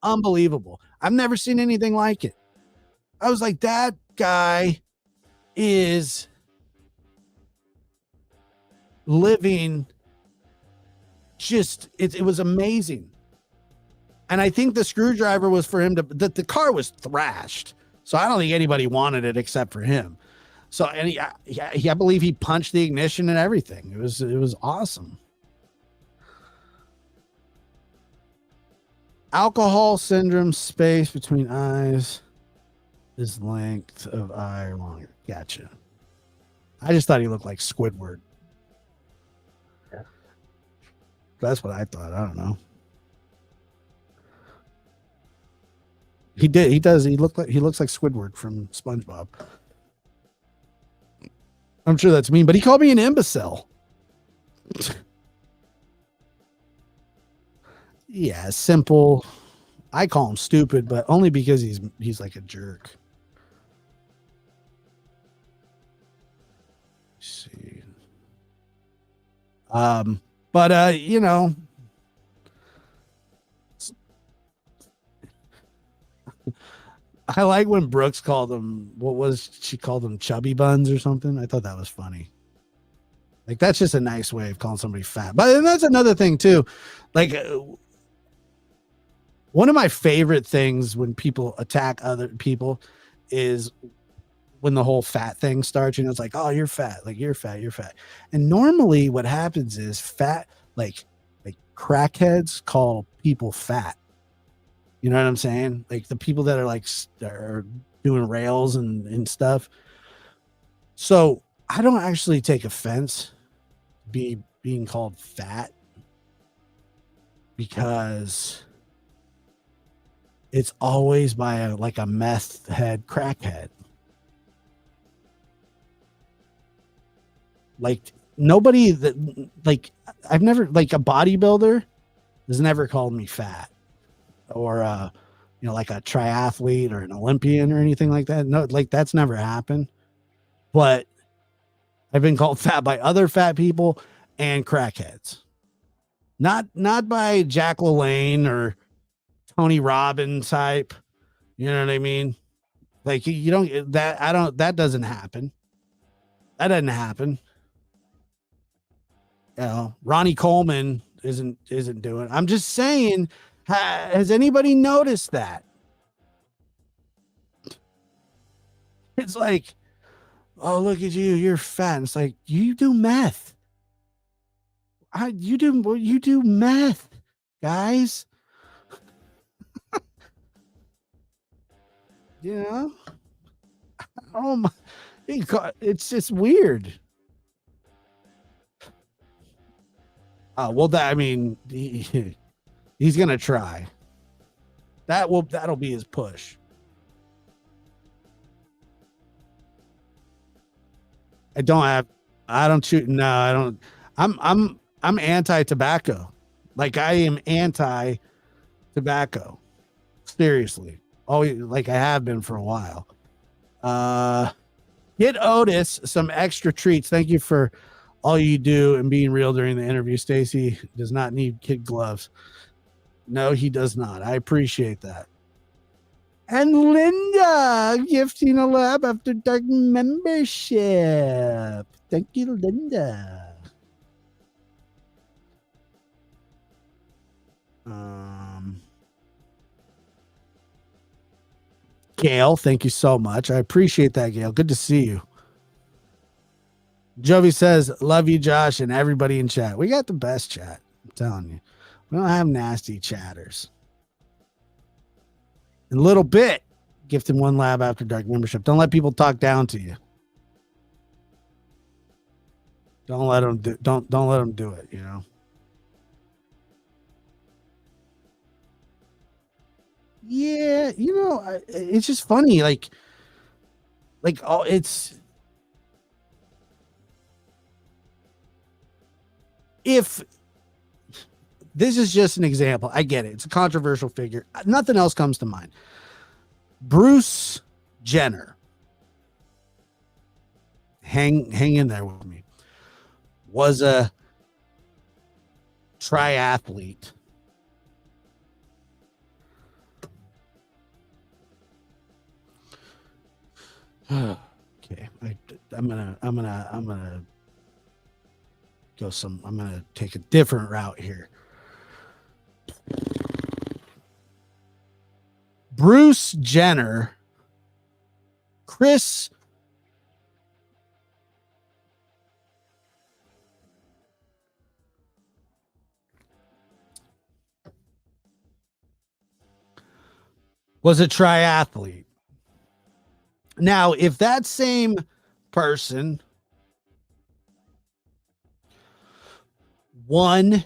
[SPEAKER 1] Unbelievable. I've never seen anything like it. I was like, that guy is living just, it was amazing. And I think the screwdriver was for him the car was thrashed. So I don't think anybody wanted it except for him. So, and I believe he punched the ignition and everything. It was awesome. Alcohol syndrome, space between eyes is length of eye longer. Gotcha. I just thought he looked like Squidward. Yeah. That's what I thought. I don't know. He did. He does. He looks like Squidward from SpongeBob. I'm sure that's mean, but he called me an imbecile. Yeah, simple. I call him stupid, but only because he's like a jerk. Let's see. But you know, I like when Brooks called them, she called them chubby buns or something. I thought that was funny. Like, that's just a nice way of calling somebody fat. But that's another thing too. Like, one of my favorite things when people attack other people is when the whole fat thing starts, and it's like, oh, you're fat. Like, you're fat. And normally what happens is fat, like crackheads call people fat. You know what I'm saying? Like the people that are like are doing rails and stuff. So I don't actually take offense being called fat, because it's always by a meth head crackhead. Like, nobody that, like, I've never, like, a bodybuilder has never called me fat, or you know, like a triathlete or an Olympian or anything like that. No, like, that's never happened. But I've been called fat by other fat people and crackheads. Not by Jack LaLanne or Tony Robbins type. You know what I mean? Like, you don't, that doesn't happen. That doesn't happen. You know, Ronnie Coleman isn't doing. I'm just saying, has anybody noticed that? It's like, oh, look at you, you're fat. And it's like, you do meth. You do meth, guys. You know? Oh my, it's just weird. Well, I mean, he's gonna try. That'll be his push. I don't shoot. No, I don't. I'm anti-tobacco. Like, I am anti-tobacco. Seriously. Oh, like I have been for a while. Get Otis some extra treats. Thank you for all you do and being real during the interview. Stacy does not need kid gloves. No, he does not. I appreciate that. And Linda gifting a Lab After Dark membership. Thank you, Linda. Gail, thank you so much. I appreciate that, Gail. Good to see you. Jovi says, love you, Josh, and everybody in chat. We got the best chat. I'm telling you. We don't have nasty chatters. In a little bit, gifting one Lab After Dark membership. Don't let people talk down to you. Don't let them do it, you know. Yeah, you know, it's just funny. Like, oh, if this is just an example, I get it. It's a controversial figure. Nothing else comes to mind. Bruce Jenner hang in there with me, was a triathlete. Okay, I'm gonna I'm gonna take a different route here. Bruce Jenner, Chris was a triathlete. Now, if that same person won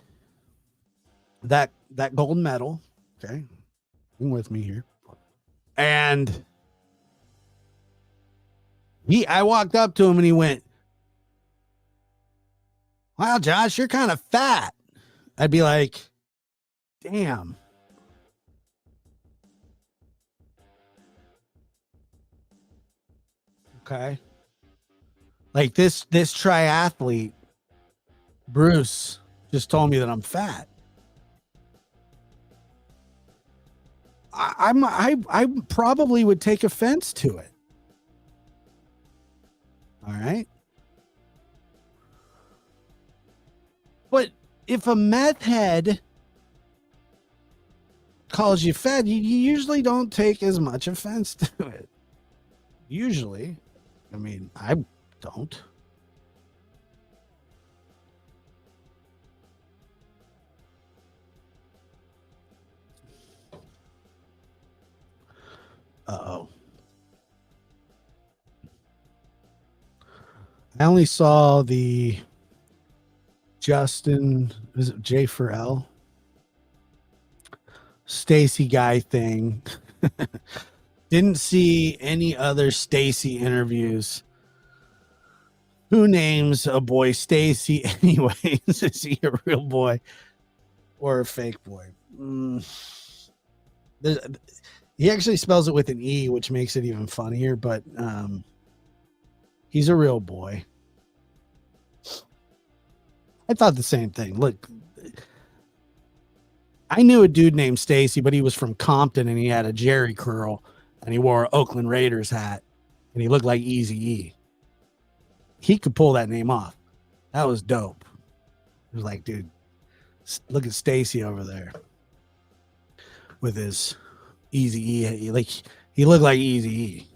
[SPEAKER 1] that gold medal, okay, hang with me here, and I walked up to him and he went, "Wow, Josh, you're kind of fat." I'd be like, "Damn." Okay. Like this triathlete, Bruce, just told me that I'm fat. I probably would take offense to it. All right. But if a meth head calls you fat, you usually don't take as much offense to it. Usually. I mean, I don't. Uh-oh. I only saw the Justin, is it J for L? Stacy guy thing. Didn't see any other Stacy interviews. Who names a boy Stacy anyways? Is he a real boy or a fake boy? He actually spells it with an E, which makes it even funnier, but he's a real boy. I thought the same thing. Look, I knew a dude named Stacy, but he was from Compton and he had a Jerry curl and he wore an Oakland Raiders hat and he looked like Easy E. He could pull that name off. That was dope. It was like, dude, look at Stacy over there with his Easy E. Like he looked like Easy E.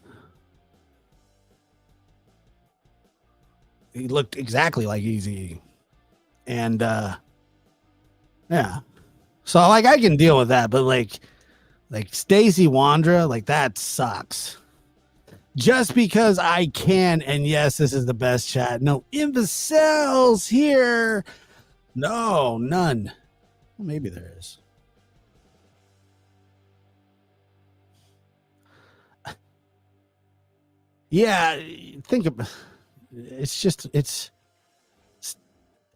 [SPEAKER 1] He looked exactly like Easy E. And yeah. So like I can deal with that, but like Stacey Wandra, like that sucks. Just because I can, and yes, this is the best chat. No imbeciles here. No, none. Well, maybe there is. Yeah, think of it's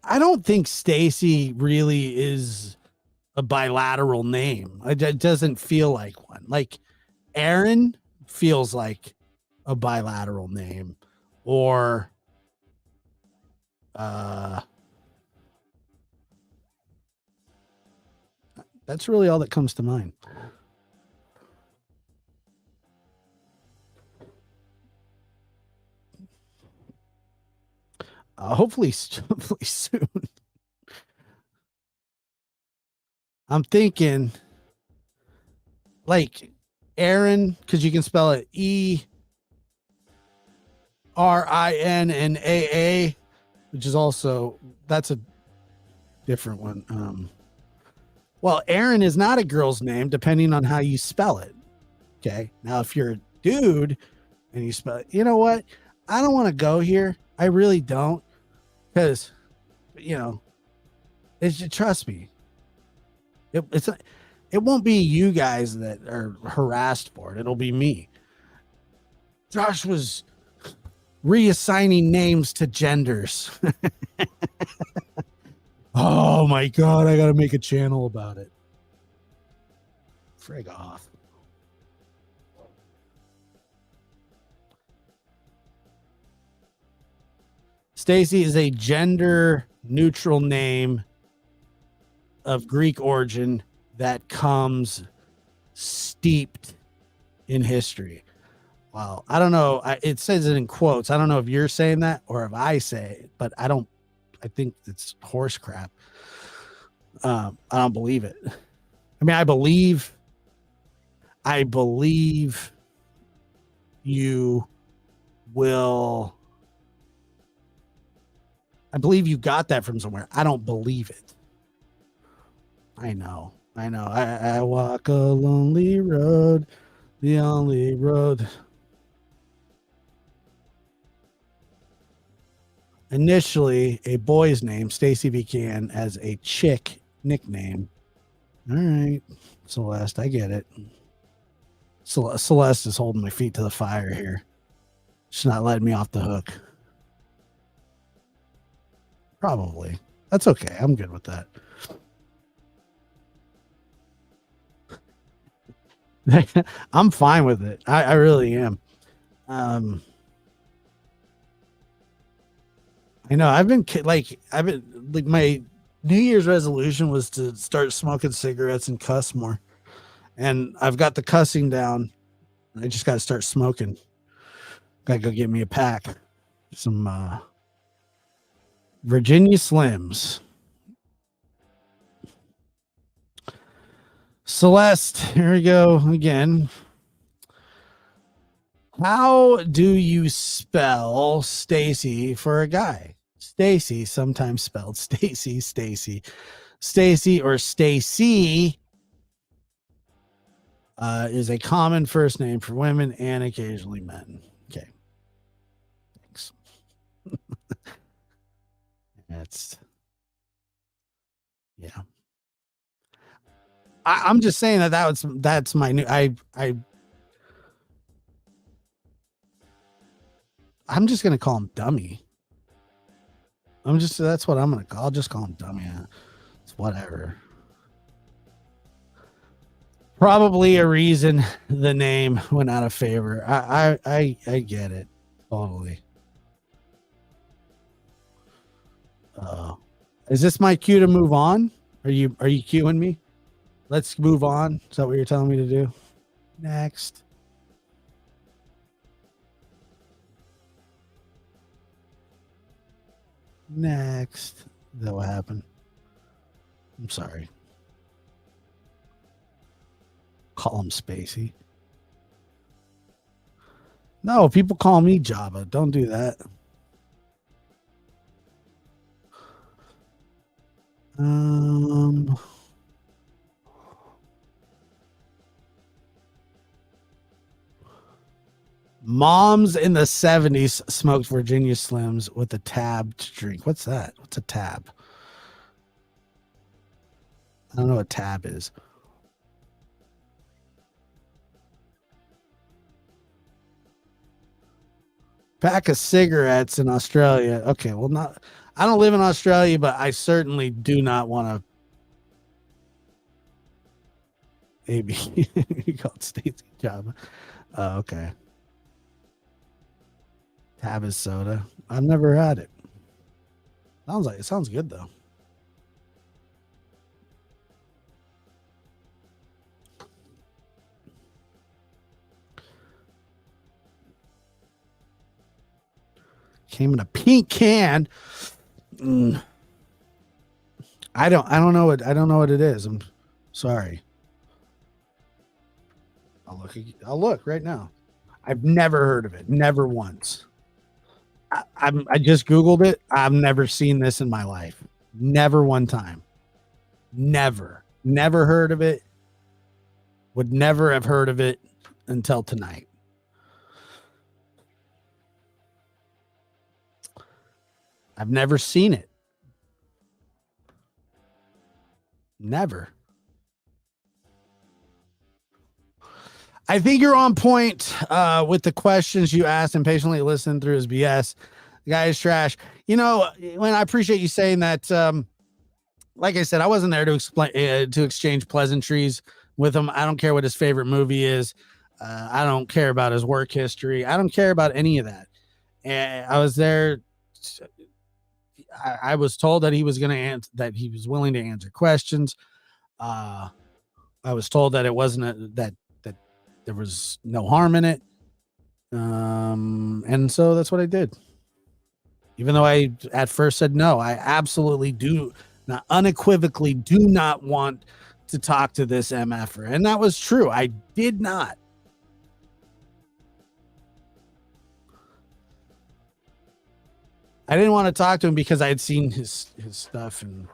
[SPEAKER 1] I don't think Stacy really is a bilateral name. It doesn't feel like one. Like Aaron feels like a bilateral name, or that's really all that comes to mind. Hopefully soon. I'm thinking like Aaron, because you can spell it ERIN and AA, which is also that's a different one. Well, Aaron is not a girl's name, depending on how you spell it. Okay. Now, if you're a dude and you spell it, you know what? I don't want to go here. I really don't. Because, it's trust me. It won't be you guys that are harassed for it. It'll be me. Josh was reassigning names to genders. Oh my God. I got to make a channel about it. Frig off. Stacy is a gender neutral name of Greek origin that comes steeped in history. Well, I don't know. It says it in quotes. I don't know if you're saying that or if I say it, but I don't. I think it's horse crap. I don't believe it. I mean, I believe you will. I believe you got that from somewhere. I don't believe it. I know. I walk a lonely road, the only road. Initially, a boy's name, Stacy began as a chick nickname. All right, Celeste, I get it. Celeste is holding my feet to the fire here. She's not letting me off the hook. Probably. That's okay. I'm good with that. I'm fine with it. I really am. I know I've been like my New Year's resolution was to start smoking cigarettes and cuss more. And I've got the cussing down. I just got to start smoking. Got to go get me a pack. Some Virginia Slims. Celeste, here we go again. How do you spell Stacy for a guy? Stacy, sometimes spelled Stacy, or Stacy, is a common first name for women and occasionally men. Okay. Thanks. Yeah. I'm just saying that's my new. I'm just gonna call him Dummy. That's what I'm gonna call. I'll just call him Dummy. It's whatever. Probably a reason the name went out of favor. I get it totally. Is this my cue to move on? Are you cueing me? Let's move on. Is that what you're telling me to do? Next. Is that what happened? I'm sorry. Call him Spacey. No, people call me Java. Don't do that. Moms in the 70s smoked Virginia Slims with a tab to drink. What's that? What's a tab? I don't know what tab is. Pack of cigarettes in Australia. Okay, well, I don't live in Australia, but I certainly do not want to. Maybe you called Stacy Java. Okay. Tab is soda. I've never had it. Sounds good though. Came in a pink can. I don't know what it is. I'm sorry. I'll look right now. I've never heard of it. Never once. I just Googled it. I've never seen this in my life. Never one time. Never heard of it. Would never have heard of it until tonight. I've never seen it. Never. I think you're on point with the questions you asked and patiently listened through his BS. The guy is trash. You know, when I appreciate you saying that. Like I said, I wasn't there to explain to exchange pleasantries with him. I don't care what his favorite movie is. I don't care about his work history. I don't care about any of that. And I was there I was told that he was going to answer, that he was willing to answer questions. I was told that it wasn't that there was no harm in it. And so that's what I did. Even though I at first said no, I absolutely do not, unequivocally do not want to talk to this MFer. And that was true. I did not. I didn't want to talk to him because I had seen his stuff, and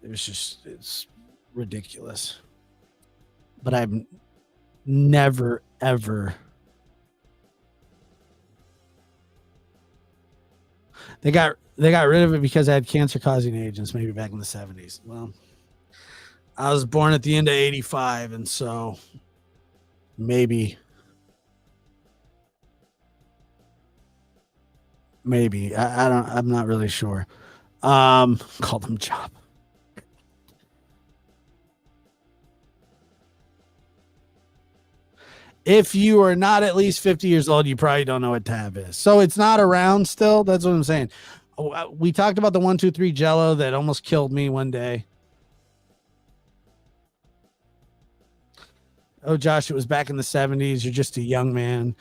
[SPEAKER 1] it's ridiculous. But I've never ever. They got rid of it because I had cancer causing agents maybe back in the 70s. Well, I was born at the end of 85, and so maybe I'm not really sure. Call them job. If you are not at least 50 years old, you probably don't know what tab is. So it's not around still. That's what I'm saying. We talked about the 1, 2, 3 Jello that almost killed me one day. Oh, Josh, it was back in the 70s. You're just a young man.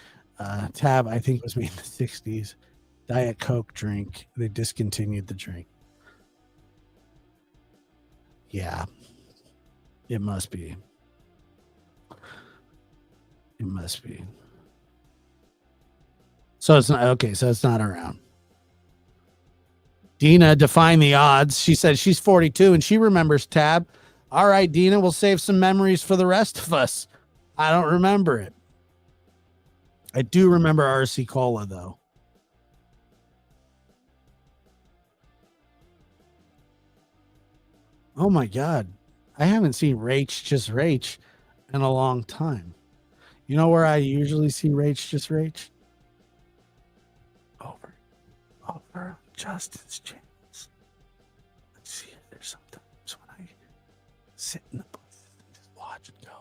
[SPEAKER 1] Tab, I think, was made in the 60s. Diet Coke drink. They discontinued the drink. Yeah. It must be. It must be. So it's not okay. So it's not around. Dina, define the odds. She said she's 42 and she remembers Tab. All right, Dina, we'll save some memories for the rest of us. I don't remember it. I do remember RC Cola, though. Oh, my God. I haven't seen Rach Just Rach in a long time. You know where I usually see Rach Just Rach? Over Justin's channels. Let's see if there's sometimes when I sit in the booth and just watch it go.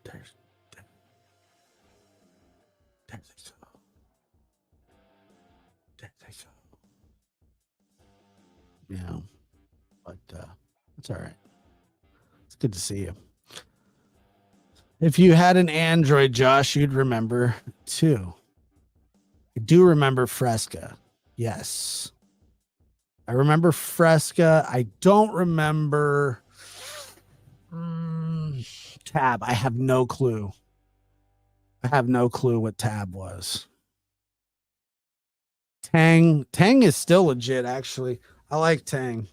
[SPEAKER 1] There they go. There they go. Yeah, but it's all right. It's good to see you. If you had an Android, Josh, you'd remember too. I do remember Fresca. Yes. I remember Fresca. I don't remember Tab. I have no clue. I have no clue what Tab was. Tang is still legit, actually. I like Tang.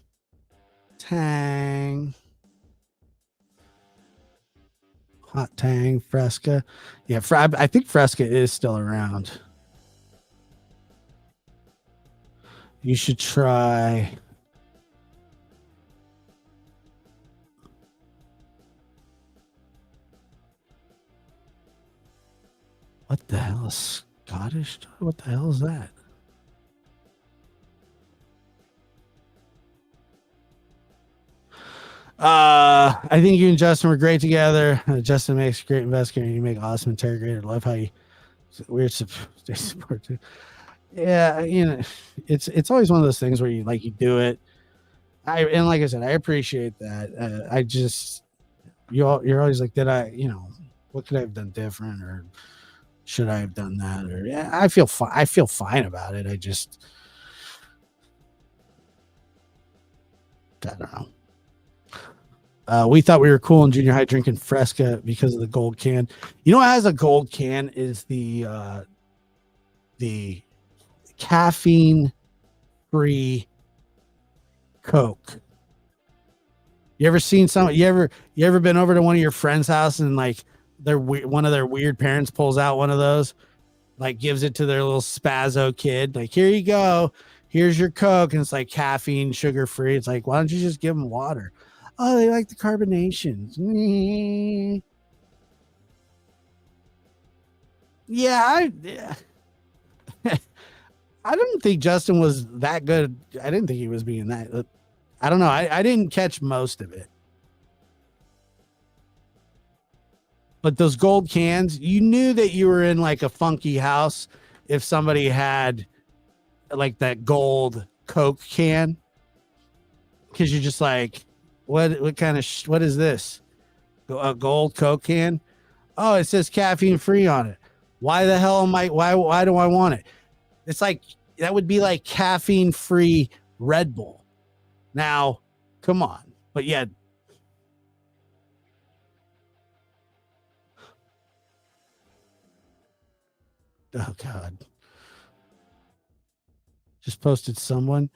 [SPEAKER 1] Hot Tang, Fresca. Yeah, I think Fresca is still around. You should try. What the hell is Scottish? What the hell is that? I think you and Justin were great together. Justin makes a great investigator. You make awesome interrogator. Love how you weird support too. Yeah, you know, it's always one of those things where you do it. And like I said, I appreciate that. I just you're always like, did I, what could I have done different, or should I have done that? Or yeah, I feel fine about it. I don't know. We thought we were cool in junior high drinking Fresca because of the gold can. You know what has a gold can is the caffeine free Coke. You ever seen some? You ever been over to one of your friends' house and like one of their weird parents pulls out one of those, like gives it to their little spazzo kid, like, here you go, here's your Coke, and it's like caffeine, sugar free. It's like, why don't you just give them water? Oh, they like the carbonations. Yeah, I don't think Justin was that good. I didn't think he was being that. I don't know. I didn't catch most of it. But those gold cans, you knew that you were in like a funky house if somebody had like that gold Coke can, because you're just like, what kind of what is this? A gold Coke can? Oh, it says caffeine free on it. Why the hell am I? Why do I want it? It's like that would be like caffeine free Red Bull. Now, come on, but yeah. Oh God. Just posted someone.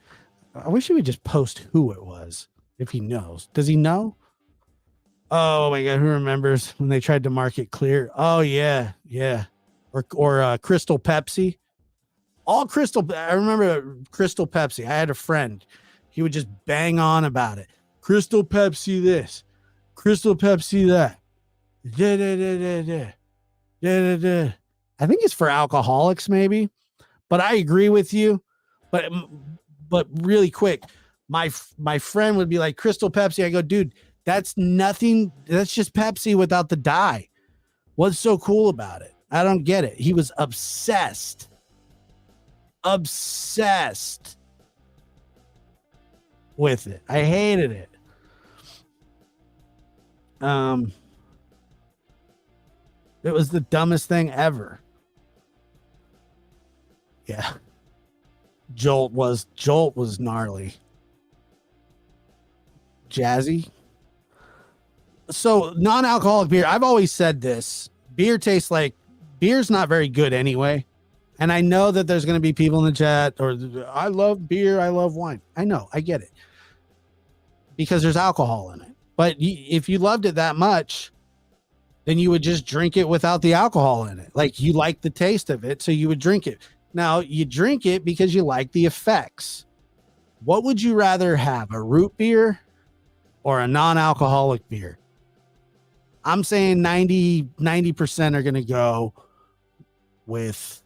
[SPEAKER 1] I wish he would just post who it was if he knows. Does he know? Oh my God, who remembers when they tried to market clear? Oh yeah, yeah. Or Crystal Pepsi. All Crystal. I remember Crystal Pepsi. I had a friend. He would just bang on about it. Crystal Pepsi this. Crystal Pepsi that. Da, da, da, da, da. Da, da, da. I think it's for alcoholics, maybe. But I agree with you. But really quick, my friend would be like, Crystal Pepsi. I go, dude, that's nothing. That's just Pepsi without the dye. What's so cool about it? I don't get it. He was obsessed with it. I hated it. It was the dumbest thing ever. Yeah. Jolt was gnarly. Jazzy. So non-alcoholic beer, I've always said this. Beer's not very good anyway. And I know that there's going to be people in the chat or I love beer, I love wine. I know, I get it. Because there's alcohol in it. But if you loved it that much, then you would just drink it without the alcohol in it. Like you like the taste of it, so you would drink it. Now you drink it because you like the effects. What would you rather have, a root beer or a non-alcoholic beer? I'm saying 90% are going to go with,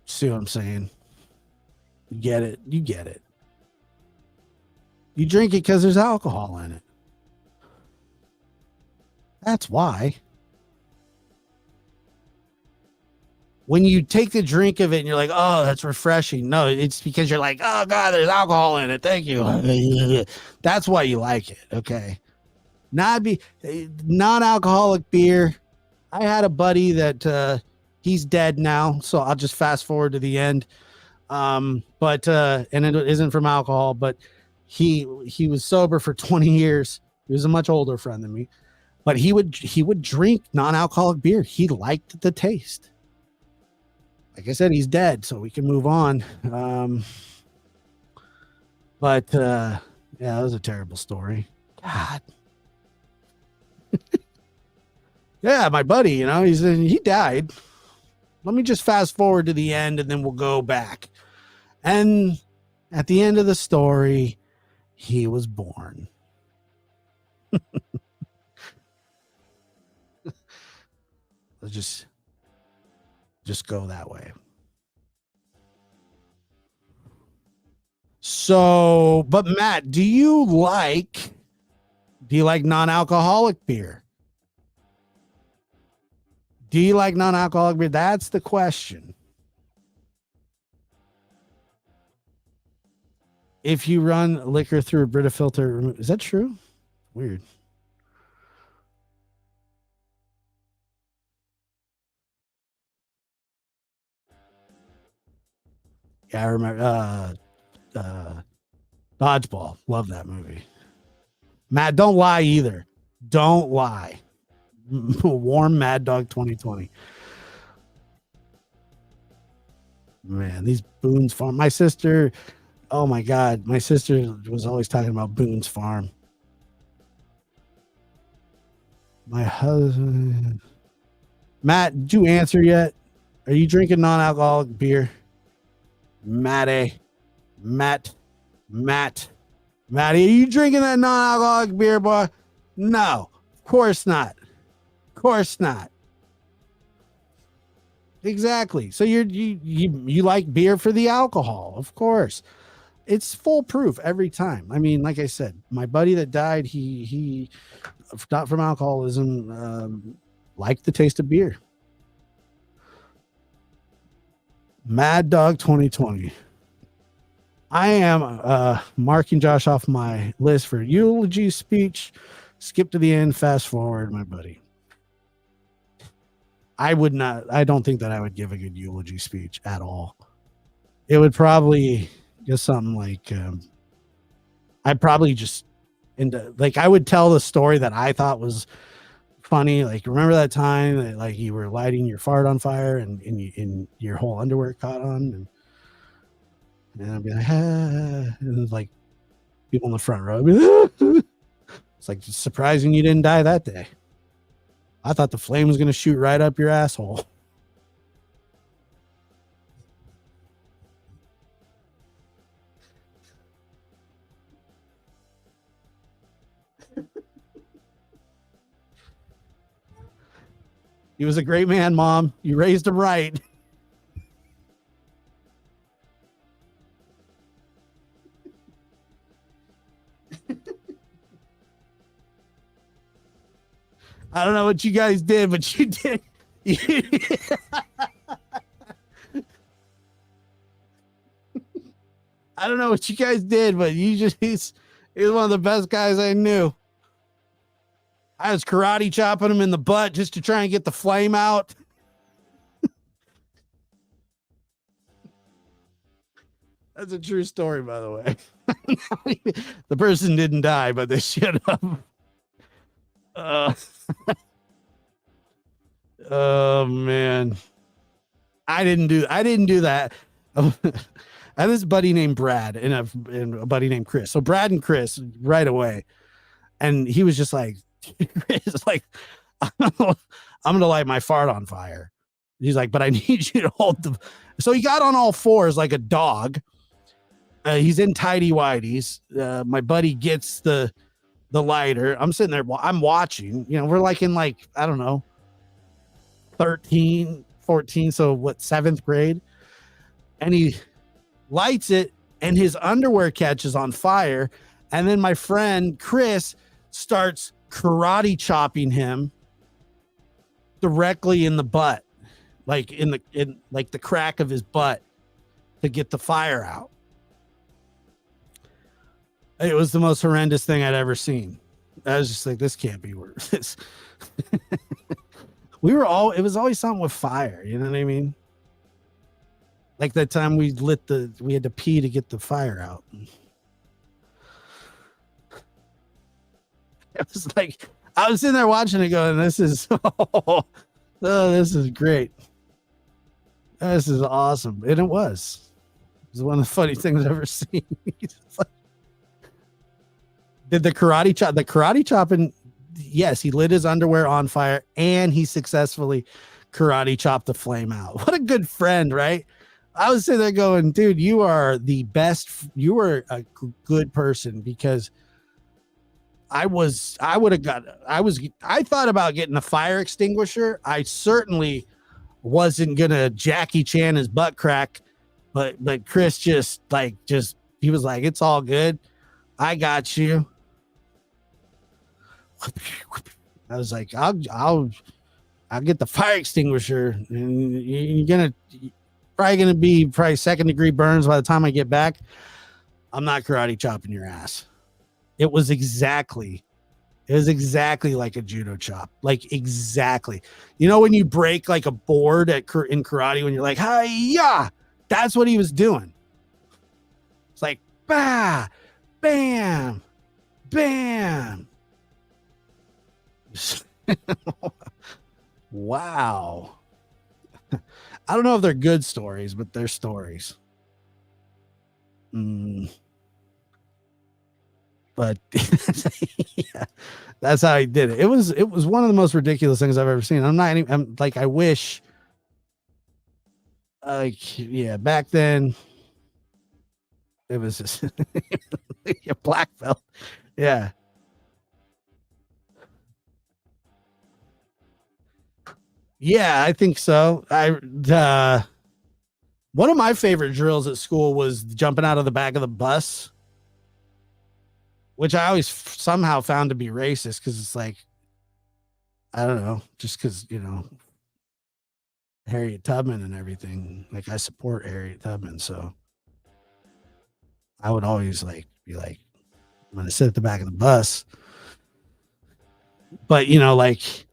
[SPEAKER 1] see what I'm saying? You get it. You get it. You drink it because there's alcohol in it. That's why. When you take the drink of it and you're like, oh, that's refreshing. No, it's because you're like, oh, God, there's alcohol in it. Thank you. That's why you like it. Okay. Non-alcoholic beer. I had a buddy that he's dead now, so I'll just fast forward to the end. And it isn't from alcohol, but he was sober for 20 years. He was a much older friend than me, but he would drink non-alcoholic beer. He liked the taste. Like I said, he's dead, so we can move on. Yeah, that was a terrible story. God. Yeah, my buddy, he died. Let me just fast forward to the end and then we'll go back. And at the end of the story, he was born. Let's just go that way. So, but Matt, do you like non-alcoholic beer? Do you like non-alcoholic beer? That's the question. If you run liquor through a Brita filter, is that true? Weird. Yeah, I remember Dodgeball. Love that movie. Matt, don't lie either. Don't lie. Warm Mad Dog 2020. Man, these Boone's Farm. My sister, oh my God, my sister was always talking about Boone's Farm. My husband. Matt, did you answer yet? Are you drinking non-alcoholic beer? Matt, are you drinking that non-alcoholic beer, boy? No, of course not. Of course not. Exactly. So you like beer for the alcohol, of course. It's foolproof every time. I mean, like I said, my buddy that died, he not from alcoholism, like the taste of beer. Mad Dog 2020. I am marking Josh off my list for eulogy speech. Skip to the end, fast forward, my buddy. I don't think that I would give a good eulogy speech at all. It would probably just something like, I'd probably just I would tell the story that I thought was funny. Like, remember that time that like you were lighting your fart on fire and your whole underwear caught on, and I'd be like, and it's like people in the front row. It's like surprising you didn't die that day. I thought the flame was going to shoot right up your asshole. He was a great man, Mom. You raised him right. I don't know what you guys did, but you did. I don't know what you guys did, but he's one of the best guys I knew. I was karate chopping him in the butt just to try and get the flame out. That's a true story, by the way. The person didn't die, but they should have. Oh man, I didn't do that. I had this buddy named Brad and a buddy named Chris. So Brad and Chris right away, and he was just like, Chris, like, I'm gonna light my fart on fire. He's like, but I need you to hold the. So he got on all fours like a dog. He's in tighty whities. My buddy gets the lighter. I'm sitting there. I'm watching. You know, we're like in like, I don't know, 13, 14. So what, 7th grade? And he lights it and his underwear catches on fire. And then my friend Chris starts karate chopping him directly in the butt, like in the crack of his butt to get the fire out. It was the most horrendous thing I'd ever seen. I was just like, this can't be worse. It was always something with fire. You know what I mean? Like that time we had to pee to get the fire out. It was like, I was sitting there watching it going, this is, this is great. This is awesome. And it was one of the funny things I've ever seen. Did the karate chopping? Yes, he lit his underwear on fire and he successfully karate chopped the flame out. What a good friend, right? I was sitting there going, dude, you are the best. You were a good person, because I thought about getting a fire extinguisher. I certainly wasn't gonna Jackie Chan his butt crack, but Chris he was like, it's all good. I got you. I was like, I'll get the fire extinguisher, and you're probably gonna be 2nd-degree burns by the time I get back. I'm not karate chopping your ass. It was exactly like a judo chop, like exactly. You know when you break like a board in karate when you're like, hi-ya, that's what he was doing. It's like, bah, bam, bam. Wow. I don't know if they're good stories, but they're stories. But yeah, that's how he did it. It was one of the most ridiculous things I've ever seen. I'm like, I wish, like, yeah, back then it was just a black belt. Yeah. Yeah, I think so. One of my favorite drills at school was jumping out of the back of the bus. which I always somehow found to be racist because it's like, I don't know, just because, Harriet Tubman and everything. Like, I support Harriet Tubman. So I would always like be like, I'm going to sit at the back of the bus. But, like,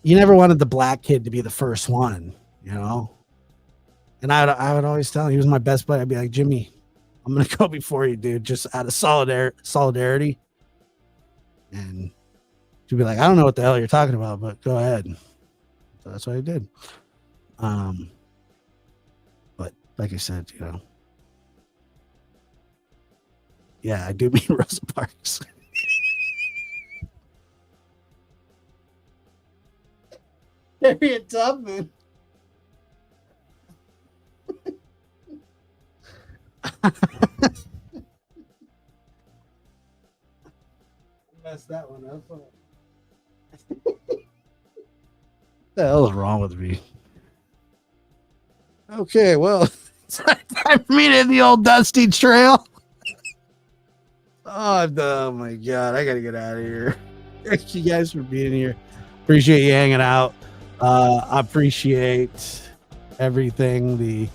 [SPEAKER 1] you never wanted the black kid to be the first one, And I would always tell him, he was my best buddy. I'd be like, Jimmy, I'm gonna go before you, dude, just out of solidarity. And she'd be like, I don't know what the hell you're talking about, but go ahead. So that's what I did. But like I said, yeah, I do mean Rosa Parks. Harriet Tubman. Messed that one up. What the hell is wrong with me? Okay, well, it's time for me to hit the old dusty trail. Oh my God, I gotta get out of here. Thank you guys for being here. Appreciate you hanging out. I appreciate everything, the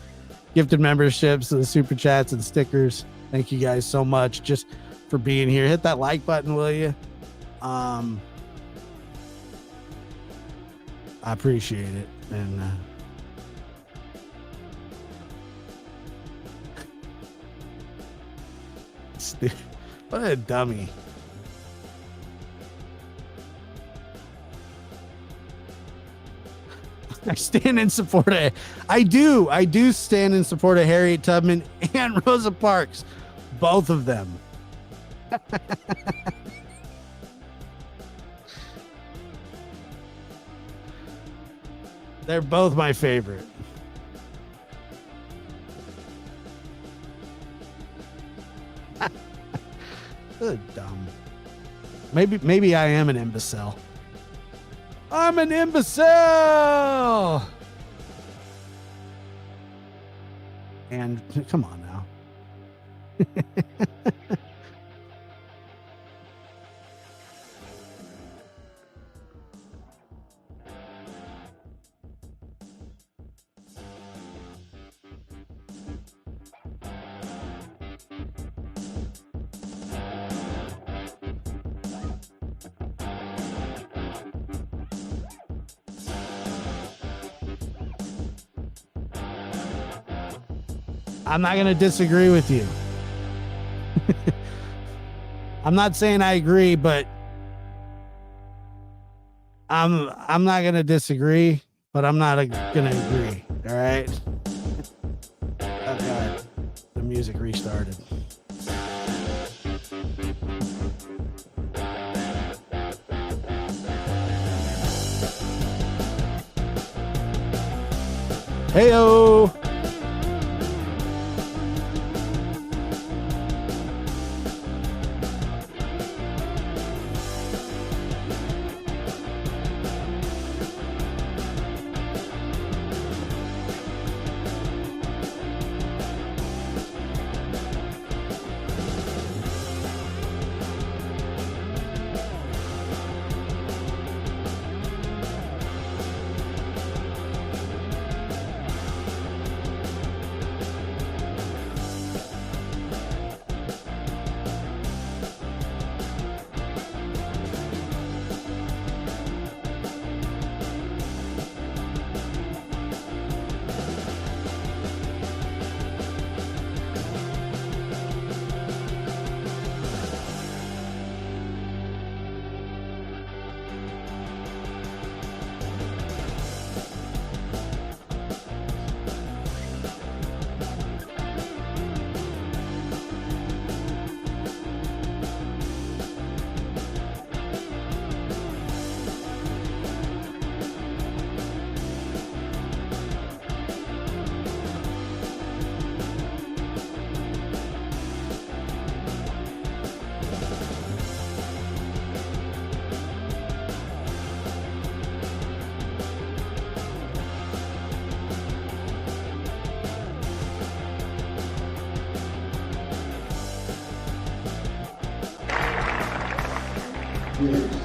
[SPEAKER 1] gifted memberships, the super chats and stickers. Thank you guys so much just for being here. Hit that like button, will you? I appreciate it. And what a dummy. I stand in support of I do stand in support of Harriet Tubman and Rosa Parks. Both of them. They're both my favorite. Dumb. Maybe I am an imbecile. I'm an imbecile. And come on now. I'm not going to disagree with you. I'm not saying I agree, but I'm not going to disagree, but I'm not going to agree. All right. Oh God, the music restarted. Heyo.
[SPEAKER 2] Yeah.